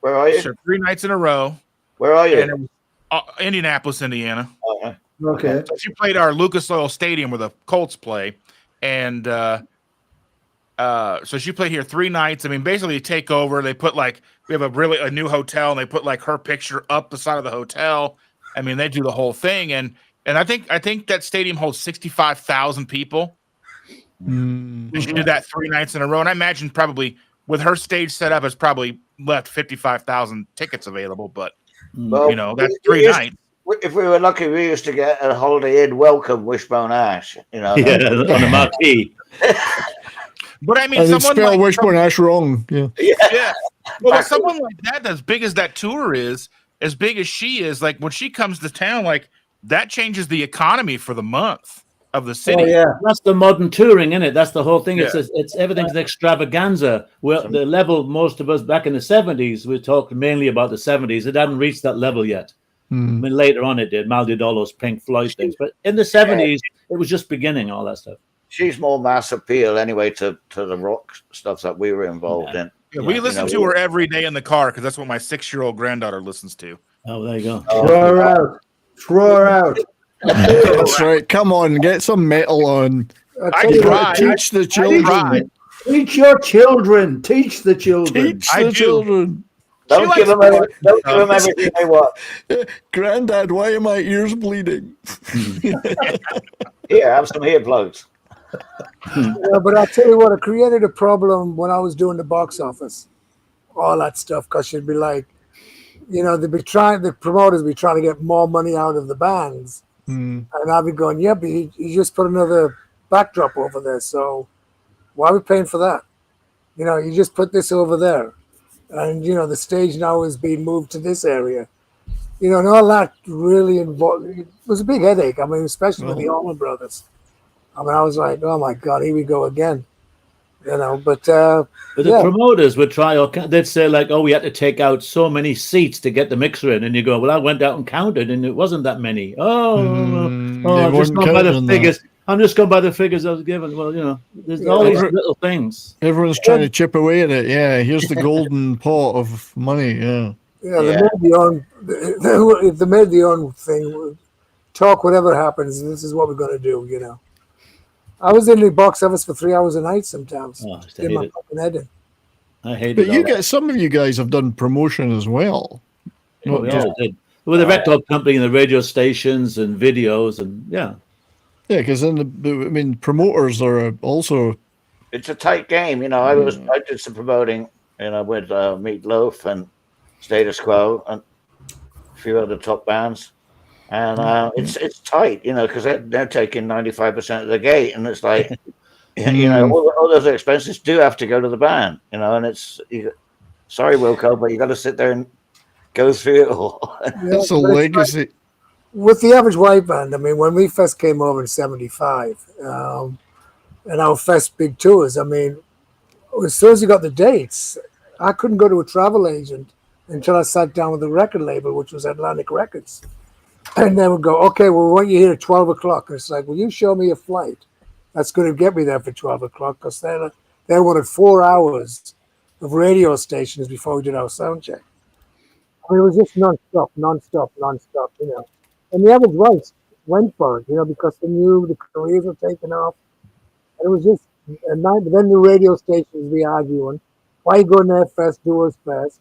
are you? 3 nights in a row. Where are you? And Indianapolis, Indiana. Okay. So she played our Lucas Oil Stadium where the Colts play, and so she played here 3 nights. I mean, basically, they take over. They put we have a new hotel, and they put her picture up the side of the hotel. I mean, they do the whole thing, and I think that stadium holds 65,000 people. She did that 3 nights in a row, and I imagine probably with her stage set up, it's probably left 55,000 tickets available. But you know, that's 3 nights. If we were lucky, we used to get a Holiday Inn welcome Wishbone Ash. You know, on the marquee. But I mean, and someone spell like Wishbone Ash wrong. Yeah. Well, someone like that, as big as that tour is, as big as she is, like when she comes to town, like that changes the economy for the month of the city. Oh, yeah, that's the modern touring, isn't it? That's the whole thing. Yeah. It's everything's an extravaganza. Well, the level most of us back in the 70s, we talked mainly about the 70s. It hadn't reached that level yet. I mean, later on it did. Mal did all those Pink Floyd things, but in the 70s, it was just beginning, all that stuff. She's more mass appeal anyway to the rock stuff that we were involved in. Yeah, we listen to her every day in the car because that's what my 6-year-old granddaughter listens to. Oh, there you go. Throw her out. Throw her out. That's right. Come on, get some metal on. I tried. Teach the children. Teach your children. Teach the children. Teach the children. Don't give them everything they want. Granddad, why are my ears bleeding? Here, have some earplugs. But I'll tell you what, it created a problem when I was doing the box office, all that stuff, because she'd be like, you know, the promoters be trying to get more money out of the bands. And I'd be going, yeah, but you just put another backdrop over there, so why are we paying for that? You know, you just put this over there. And, you know, the stage now is being moved to this area. You know, and all that really involved. It was a big headache. I mean, especially with the Allman Brothers. I mean, I was like, oh, my God, here we go again. you know. But the promoters would try, they'd say like, "Oh, we had to take out so many seats to get the mixer in," and you go, "Well, I went out and counted, and it wasn't that many." I'm just going by the figures. I'm just going by the figures I was given. Well, you know, there's all these little things. Everyone's trying to chip away at it. Yeah, here's the golden pot of money. Yeah. Yeah, they made the own thing. Talk whatever happens. This is what we're going to do. You know, I was in the box office for 3 hours a night sometimes. Oh, I hate it. But some of you guys have done promotion as well. We all did. With the record company and the radio stations and videos and yeah, because promoters are also. It's a tight game, you know. I did some promoting, you know, with Meat Loaf and Status Quo and a few other top bands, and it's tight, you know, because they're taking 95% of the gate, and it's like, you know, all those expenses do have to go to the band, you know, and it's sorry, Wilco, but you got to sit there and go through it all. It's a legacy. With the Average White Band, I mean, when we first came over in '75, and our first big tours, I mean, as soon as you got the dates, I couldn't go to a travel agent until I sat down with the record label, which was Atlantic Records. And they would go, "Okay, well, we want you here at 12 o'clock. And it's like, "Will you show me a flight that's going to get me there for 12 o'clock? Because they wanted 4 hours of radio stations before we did our sound check. I mean, it was just non-stop, you know. And the Average Whites went for it, you know, because they knew the careers were taking off. And it was just a night. But then the radio stations would be arguing, "Why you going there first, do us first?"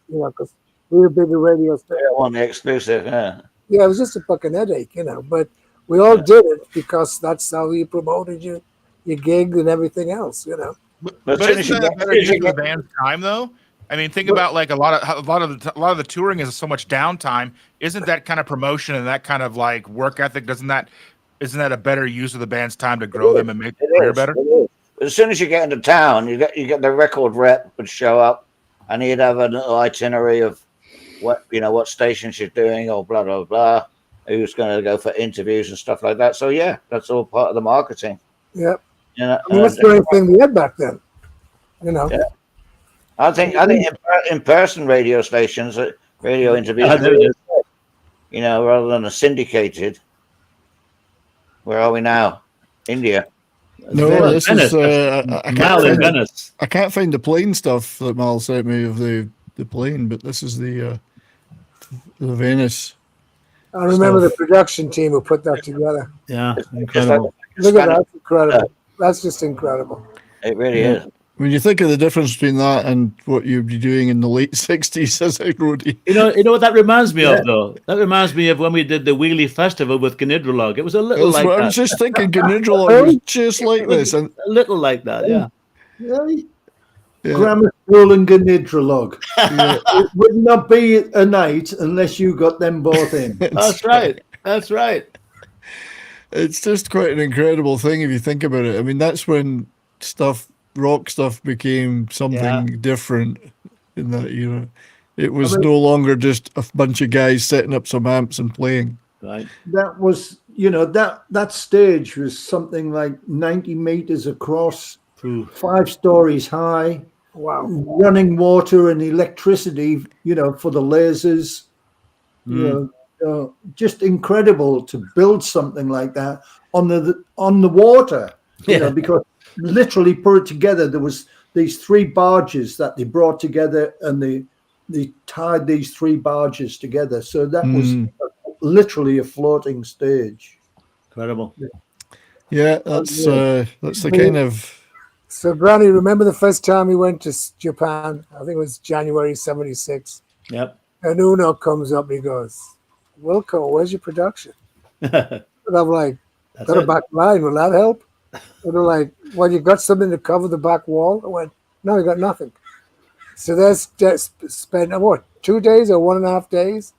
You know, because we were bigger radio stations. Yeah, on the exclusive, yeah. Yeah, it was just a fucking headache, you know. But we all did it because that's how you promoted your gig and everything else, you know. But isn't that a better use of the band's time, though? I mean, think about like a lot of the touring is so much downtime. Isn't that kind of promotion and that kind of like work ethic? Isn't that a better use of the band's time to grow them and make their career better? As soon as you get into town, you get the record rep would show up, and he'd have a little itinerary of what station she's doing or blah blah blah. Who's going to go for interviews and stuff like that? So yeah, that's all part of the marketing. Yep. You know, I mean, that's the only thing we had back then. You know. Yeah. I think in person radio stations, radio interviews, you know, rather than a syndicated. Where are we now? India. No, this is I can't find the plane stuff that Mal sent me of the plane, but this is the Venice. I remember the production team who put that together. Yeah, incredible. Look at that, that's incredible. That's just incredible. It really is. When you think of the difference between that and what you'd be doing in the late 60s as a roadie. You know what that reminds me of, though? That reminds me of when we did the Wheelie Festival with Gnidrolog. It was a little like that. I was just thinking Gnidrolog was just like this. And a little like that, yeah. Grammar School and Gnidrolog. It would not be a night unless you got them both in. That's right. That's right. It's just quite an incredible thing if you think about it. I mean, that's when rock stuff became something different in that era. It was no longer just a bunch of guys setting up some amps and playing. Right. That was, that stage was something like 90 meters across, 5 stories high. Wow. Running water and electricity, for the lasers. Just incredible to build something like that on the water. Because literally put it together. There was these 3 barges that they brought together, and they tied these 3 barges together. So that was literally a floating stage. Incredible. Yeah, that's the kind of. So, Granny, remember the first time we went to Japan? I think it was January '76. Yep. And Uno comes up and he goes, "Wilco, where's your production?" And I'm like, "Got a back line. Will that help?" And they're like, "Well, you got something to cover the back wall?" I went, "No, you got nothing." So they spent 2 days or 1.5 days,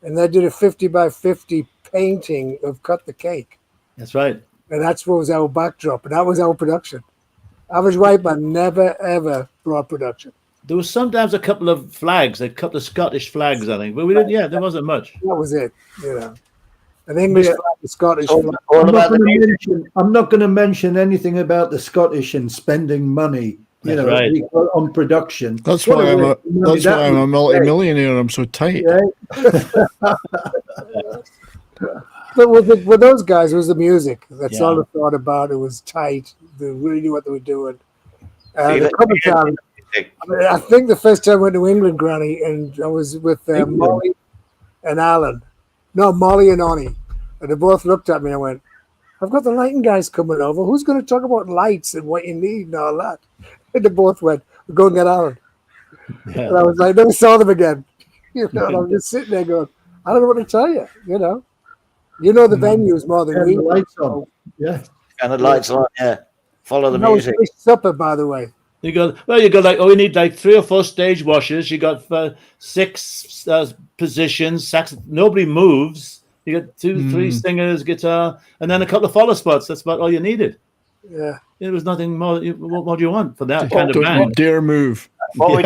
and they did a 50 by 50 painting of Cut the Cake. That's right. And that's what was our backdrop, and that was our production. Average White Band never ever brought production. There was sometimes a couple of flags, a couple of Scottish flags, I think, but we didn't. Yeah, there wasn't much. That was it, An English flag, a Scottish flag. I'm not going to mention anything about the Scottish and spending money. That's right. On production. That's why I'm a multi-millionaire. I'm so tight. Yeah. But with those guys, it was the music. That's all I thought about. It was tight. They really knew what they were doing. A couple of times, I think the first time I went to England, Granny, and I was with Molly and Alan. No, Molly and Oni. And they both looked at me and I went, I've got the lighting guys coming over. Who's going to talk about lights and what you need and all that? And they both went, we'll go and get Alan. Yeah. And I was like, never saw them again. And I'm just sitting there going, I don't know what to tell you, You know the venues more than we. The lights on. Yeah. And the lights on, yeah. Follow the music. Supper, by the way. You got we need like 3 or 4 stage washers. You got 6 positions. Nobody moves. You got 2, 3 singers, guitar, and then a couple of follow spots. That's about all you needed. Yeah, there was nothing more. What do you want for that kind of band? Dare move. What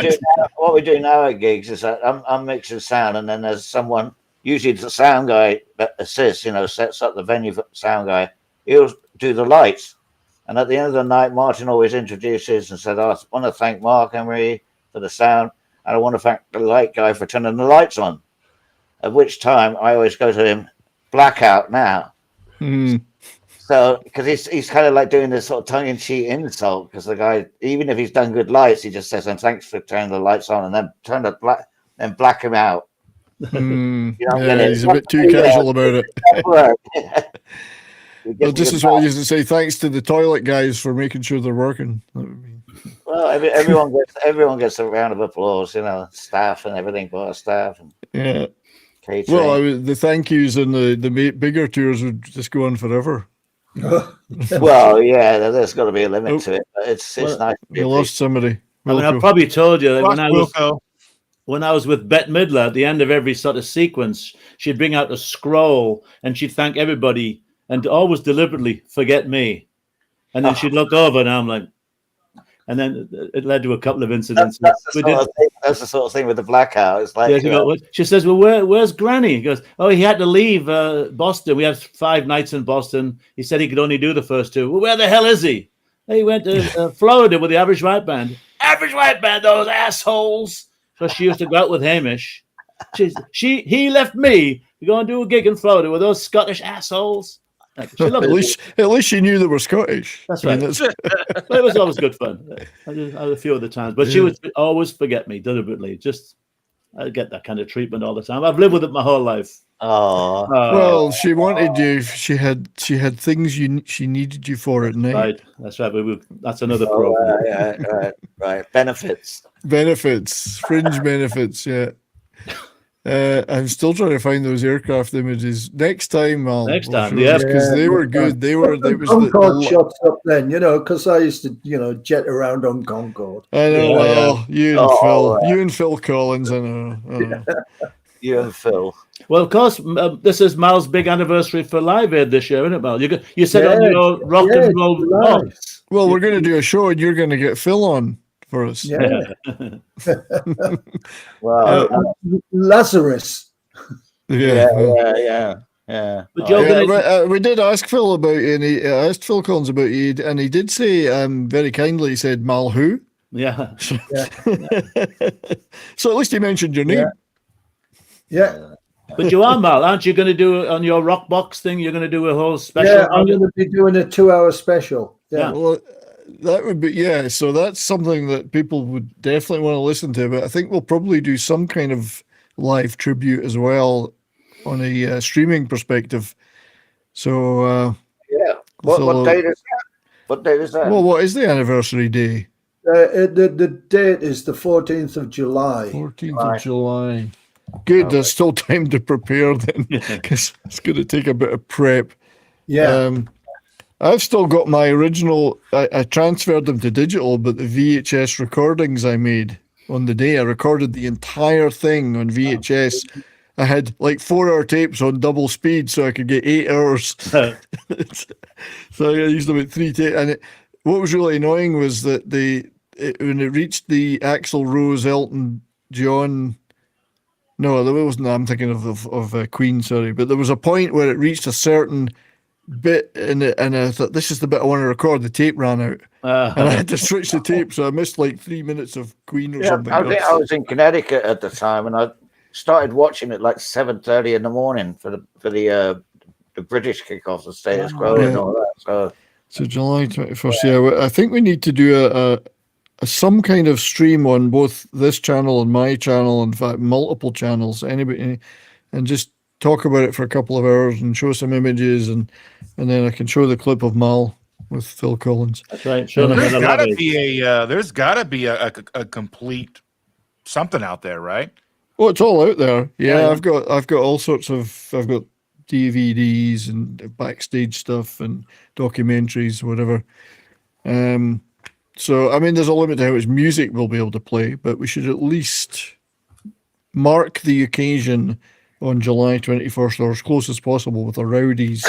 we do now at gigs is that I'm mixing sound, and then there's someone. Usually it's the sound guy that assists. Sets up the venue for sound guy. He'll do the lights. And at the end of the night, Martin always introduces and said, I want to thank Mark Emery for the sound, and I want to thank the light guy for turning the lights on. At which time, I always go to him, blackout now. So, because he's kind of like doing this sort of tongue-in-cheek insult, because the guy, even if he's done good lights, he just says, and thanks for turning the lights on, and then black him out. He's a bit too casual about it. Well, this is what I used to say. Thanks to the toilet guys for making sure they're working. Well, everyone gets a round of applause. Staff and everything, bar staff and catering. Well, the thank yous and the bigger tours would just go on forever. Well, yeah, there's got to be a limit to it. But it's nice. We lost somebody. I probably told you that when I was with Bette Midler, at the end of every sort of sequence, she'd bring out a scroll and she'd thank everybody. And always deliberately forget me. And then she'd look over and I'm like, and then it led to a couple of incidents. That's the sort of thing with the blackout. It's like, she says, well, where's Granny? He goes, oh, he had to leave Boston. We have 5 nights in Boston. He said he could only do the first 2. Well, where the hell is he? He went to Florida with the Average White Band. Average White Band, those assholes. So she used to go out with Hamish. He left me to go and do a gig in Florida with those Scottish assholes. At least she knew they were Scottish. That's right. It was always good fun. I did a few other times, but she would always forget me deliberately. I get that kind of treatment all the time. I've lived with it my whole life. Oh, well, she wanted you. She had things she needed you for at night. Right. That's right. That's another problem. Right. Benefits, fringe benefits. Yeah. I'm still trying to find those aircraft images. Next time, because they were good. They was Concorde shots up then, because I used to, jet around on Concorde. I know. You and Phil Collins. I know. You and Phil. Well, of course, this is Mal's big anniversary for Live Aid this year, isn't it, Mal? You said on your Rock and Roll Rowdies. Well, we're going to do a show, and you're going to get Phil on for us. Yeah. Well, Lazarus. Yeah. But we did ask Phil about you, and he asked Phil Collins about you, and he did say very kindly, he said, Mal who? Yeah. So at least he mentioned your name. Yeah. But you are, Mal, aren't you going to do on your rock box thing? You're going to do a whole special? Yeah, I'm going to be doing a 2-hour special. Yeah. Well, that would be, so that's something that people would definitely want to listen to, but I think we'll probably do some kind of live tribute as well on a streaming perspective. So, what date is that? What date is that? Well, what is the anniversary day? The date is the 14th of July. 14th of July. Good, there's still time to prepare then, because it's going to take a bit of prep. Yeah. I've still got my original, I transferred them to digital, but the VHS recordings I made on the day, I recorded the entire thing on VHS. I had like 4-hour tapes on double speed so I could get 8 hours. So I used about 3 tapes. And what was really annoying was that when it reached the Axl Rose, Elton John No, there wasn't. I'm thinking of Queen, sorry. But there was a point where it reached a certain bit in it, and I thought, this is the bit I want to record. The tape ran out. And I had to switch the tape, so I missed like 3 minutes of Queen or something. I think I was in Connecticut at the time, and I started watching it like 7:30 in the morning for the British kickoff, the status quo, and all that. So July 21st. Yeah, I think we need to do a some kind of stream on both this channel and my channel. In fact, multiple channels. Anybody, and just talk about it for a couple of hours and show some images, and then I can show the clip of Mal with Phil Collins. That's right. Sure. There's gotta be a complete something out there, right? Well, it's all out there. Yeah, I've got all sorts of. I've got DVDs and backstage stuff and documentaries, whatever. So I mean, there's a limit to how much music we'll be able to play, but we should at least mark the occasion on July 21st, or as close as possible, with a Rowdies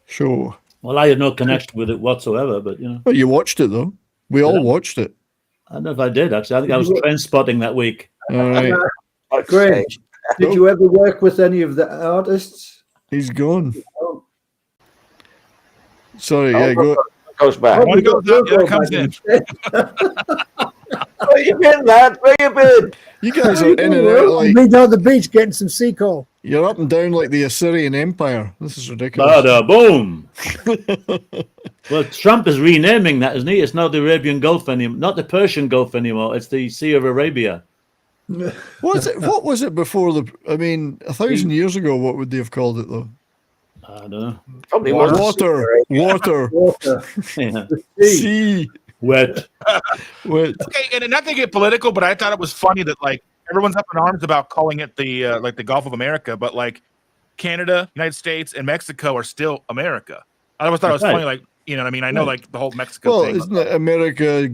show. Well, I had no connection with it whatsoever, but you know. But you watched it though. We all watched it. I don't know if I did actually. I think I was train spotting that week. All right. Great. Did you ever work with any of the artists? He's gone. Sorry, go. Goes back. One goes out, the other comes in. Where you been, lad? Where you been? You guys are in and out like Me down the beach getting some sea coal. you're up and down like the Assyrian Empire. This is ridiculous. Bada boom. Well, Trump is renaming that, isn't he? It's not the Arabian Gulf anymore, not the Persian Gulf anymore. It's the Sea of Arabia. What was it before the? I mean, 1,000 years ago, what would they have called it though? I don't know. Probably Water. Yeah. Sea. Wet. Okay, and not to get political, but I thought it was funny that like everyone's up in arms about calling it the like the Gulf of America, but like Canada, United States, and Mexico are still America. I always thought it was funny, like, you know what I mean? I know like the whole Mexico Well, thing. isn't it America?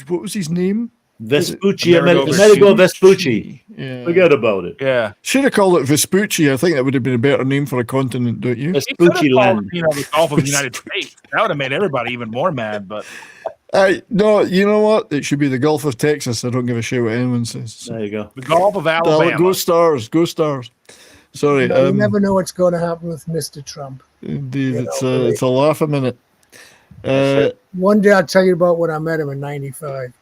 What was his name? Vespucci, Amerigo Vespucci. Yeah. Forget about it. Yeah. Should have called it Vespucci. I think that would have been a better name for a continent, don't you? Vespucci land. You know, the Gulf of the United States. That would have made everybody even more mad, but No, you know what? It should be the Gulf of Texas. I don't give a shit what anyone says. There you go. the Gulf of Alabama. Go Stars. Go Stars. Sorry. You never know what's going to happen with Mr. Trump. Indeed, it's a laugh a minute. One day I'll tell you about when I met him in '95.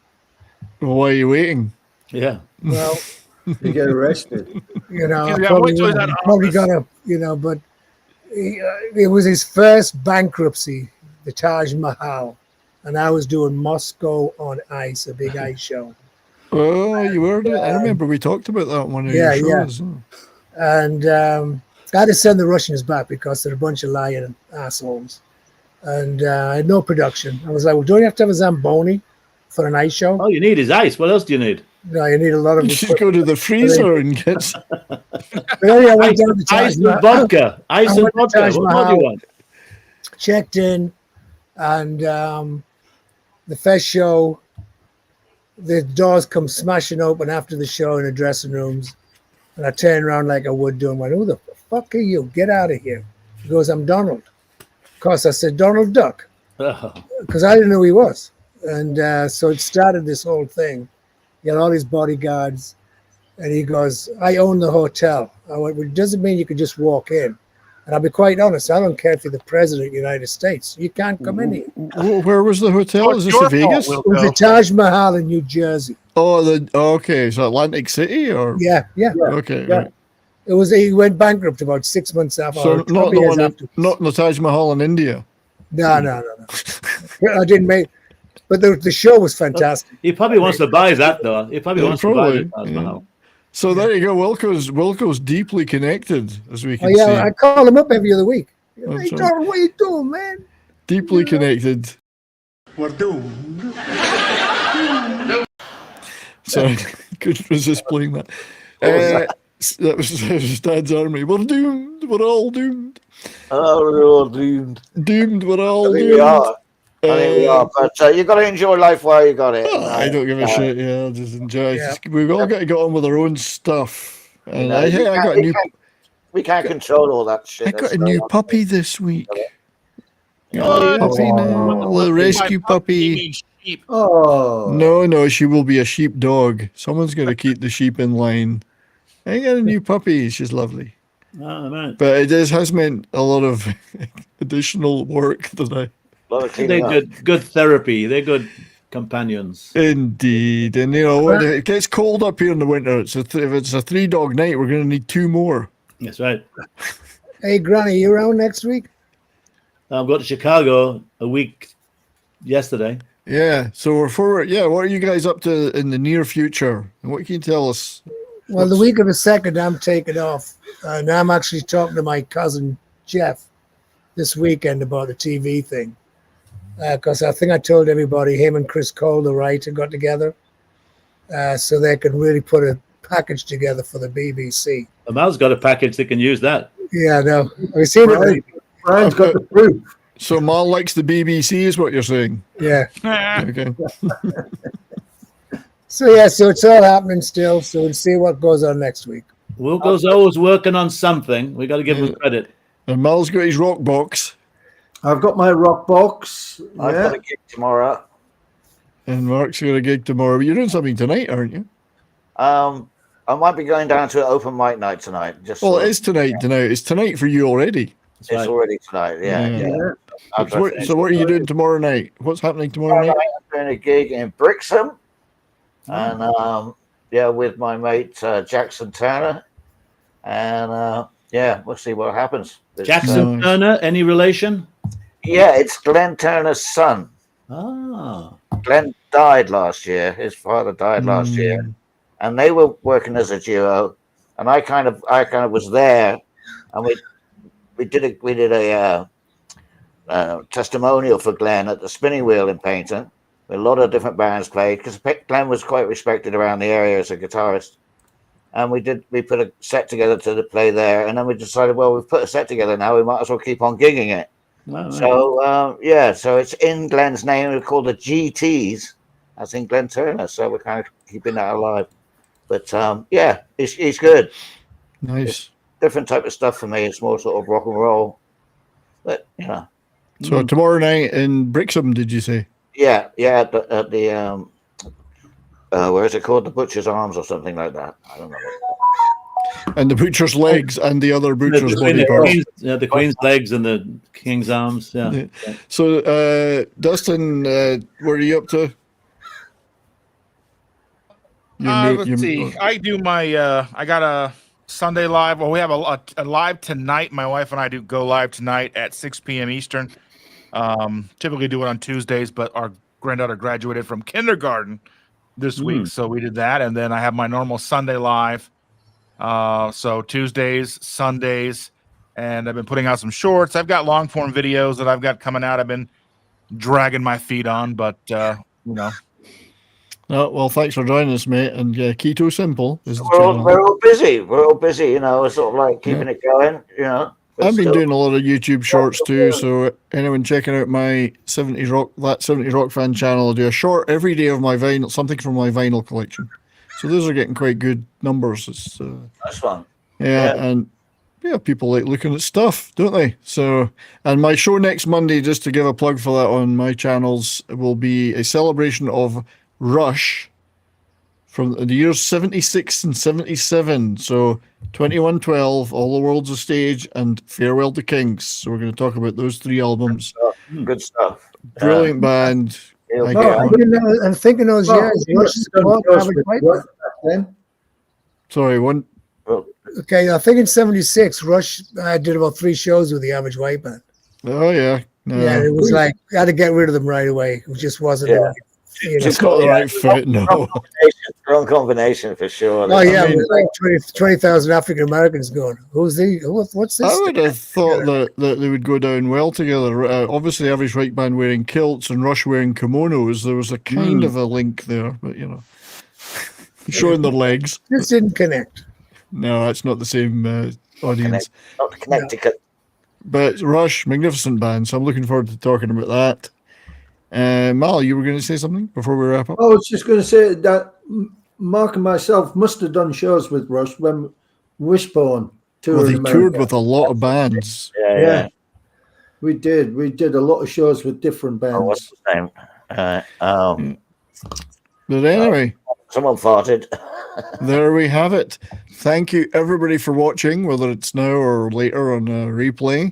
Why are you waiting? Yeah. Well, You get arrested. you know, Yeah, I probably, wait till he's out of probably office. got a, you know, but it was his first bankruptcy, the Taj Mahal, and I was doing Moscow on Ice, a big ice show. Oh, you were. I remember we talked about that one of your shows. And I had to send the Russians back because they're a bunch of lying assholes. And I had no production. I was like, well, don't you have to have a Zamboni for an ice show? All you need is ice. What else do you need? No, you need a lot of. You should go to the freezer and get. But anyway, I went down to Taj Ice and Mahal. vodka. Ice I and went to vodka. Taj What more do you Mahal. want? Checked in, and the first show, the doors come smashing open after the show in the dressing rooms, and I turned around like I would do and went, "Who the fuck are you? Get out of here!" He goes, "I'm Donald." Of course, I said, "Donald Duck," because I didn't know who he was, and so it started this whole thing. He had all these bodyguards, and he goes, "I own the hotel." I went, "Well, it doesn't mean you could just walk in." And I'll be quite honest, I don't care if you're the president of the United States. You can't come in here. Where was the hotel? Is this in Vegas? It was the Taj Mahal in New Jersey. Okay. So Atlantic City, or Yeah. okay, Yeah. right. It was. He went bankrupt about 6 months after. So or not 12 the years one, after. not the Taj Mahal in India. No. I didn't make. But the show was fantastic. He probably wants to buy that, though. He probably wants to buy it. Yeah. So there you go. Wilco's deeply connected, as we Oh can see. yeah, I call him up every other week. Hey, That's right. Donald, what are you doing, man? Deeply connected. We're doomed. Sorry, couldn't resist playing that. That was Dad's Army. We're doomed. We're all doomed. Oh, we're all doomed. Doomed. We're all I think doomed. we are. I think we are. But you got to enjoy life while you got it. I don't give a shit. Yeah, I'll just enjoy. Yeah. We've all got to get on with our own stuff. And know, I got a new. We can't control all that shit. I got That's a no new one- puppy this week. What? Puppy now, a little rescue puppy. Sheep. Oh. No, she will be a sheep dog. Someone's going to keep the sheep in line. I got a new puppy. She's lovely. Oh, man. But it has meant a lot of additional work today. They're good therapy. They're good companions. Indeed. And, you know, when it gets cold up here in the winter, if it's a 3-dog night, we're going to need 2 more. That's right. Hey, Granny, you around next week? I've got to Chicago a week yesterday. Yeah. So we're forward. Yeah. What are you guys up to in the near future? And what can you tell us? Well, the week of the 2nd, I'm taking off. And I'm actually talking to my cousin, Jeff, this weekend about the TV thing. Because I think I told everybody him and Chris Cole, the writer, got together so they could really put a package together for the BBC. Amal's got a package that can use that. Yeah, no. We've seen it. Brian's got the proof. So Mal likes the BBC is what you're saying? Yeah. Okay. So it's all happening still. So we'll see what goes on next week. Wilco's always working on something. We got to give him credit. And Mal's got his rock box. I've got my rock box. I've got a gig tomorrow. And Mark's got a gig tomorrow. But you're doing something tonight, aren't you? I might be going down to an open mic night tonight. Well, it is tonight. It's tonight for you already. It's already tonight. Yeah. So what are you doing tomorrow night? What's happening tomorrow night? I'm doing a gig in Brixham, and with my mate Jackson Turner, and we'll see what happens. Jackson Turner, any relation? Yeah, it's Glenn Turner's son. Ah. Glenn died last year. His father died last year, and they were working as a duo. And I kind of was there, and we did a testimonial for Glenn at the Spinning Wheel in Paynton. A lot of different bands played because Glenn was quite respected around the area as a guitarist. And we put a set together to play there, and then we decided, well, we've put a set together now, we might as well keep on gigging it. Wow. So it's in Glenn's name. We're called the GTs, as in Glenn Turner. So we're kind of keeping that alive. But it's good. Nice. It's different type of stuff for me. It's more sort of rock and roll. But So tomorrow night in Brixham, did you say? Yeah, at the where is it called? The Butcher's Arms or something like that. I don't know. And the butcher's legs and the other butcher's body parts. The Queen's legs and the King's arms. Yeah. So, Dustin, what are you up to? Let's see. I do my. I got a Sunday live. Well, we have a live tonight. My wife and I do go live tonight at 6 p.m. Eastern. Typically do it on Tuesdays, but our granddaughter graduated from kindergarten this week, so we did that. And then I have my normal Sunday live. So Tuesdays, Sundays, and I've been putting out some shorts. I've got long form videos that I've got coming out. I've been dragging my feet on, but Oh, well, thanks for joining us, mate. And Keto Simple is the channel. We're all busy. We're all busy, sort of like keeping it going, I've been doing a lot of YouTube shorts too, so anyone checking out my 70s Rock fan channel, I'll do a short every day of my vinyl, something from my vinyl collection. So those are getting quite good numbers. That's fun. Yeah, and people like looking at stuff, don't they? So, and my show next Monday, just to give a plug for that on my channels, will be a celebration of Rush from the years 76 and 77. So 2112, All the World's a Stage, and Farewell to Kings. So we're going to talk about those 3 albums. Good stuff. Brilliant band. I'm thinking those years. Sorry, one. Okay, I think in 76, Rush did about 3 shows with the Average White Band. Oh, yeah. No. Yeah, it was like, I had to get rid of them right away. It just wasn't. It's not the right fit, no. Wrong combination for sure. Oh, yeah, like 20,000 African Americans going, who's he? What's this? I would have thought that they would go down well together. Obviously, Average White Band wearing kilts and Rush wearing kimonos. There was a kind of a link there, but showing their legs. This didn't connect. No, that's not the same audience. Not Connecticut. But Rush, magnificent band. So I'm looking forward to talking about that. Mal, you were going to say something before we wrap up? I was just going to say that Mark and myself must have done shows with Rush when Wishbone toured. Well, they toured with a lot of bands. Yeah. We did. We did a lot of shows with different bands. What's the name? But anyway. Someone farted. There we have it. Thank you, everybody, for watching, whether it's now or later on a replay.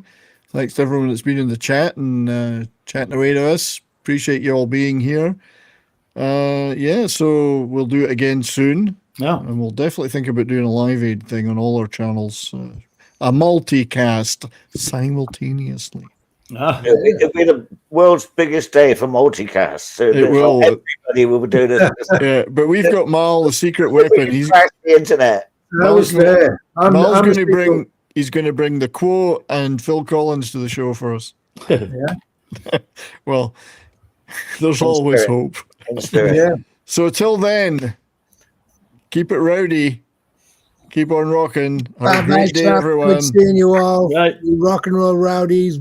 Thanks to everyone that's been in the chat and chatting away to us. Appreciate you all being here. So we'll do it again soon. Yeah. And we'll definitely think about doing a Live Aid thing on all our channels. A multicast simultaneously. It'll be the world's biggest day for multicast. So it will. Everybody will do this. Yeah, but we've got Mal, the secret weapon. He's crashed the internet. I was there. Mal's going to bring. He's going to bring the quote and Phil Collins to the show for us. Yeah. Well, there's always hope. Yeah. So till then, keep it rowdy. Keep on rocking. Have a great day, everyone. Good seeing you all. Right. Rock and Roll Rowdies.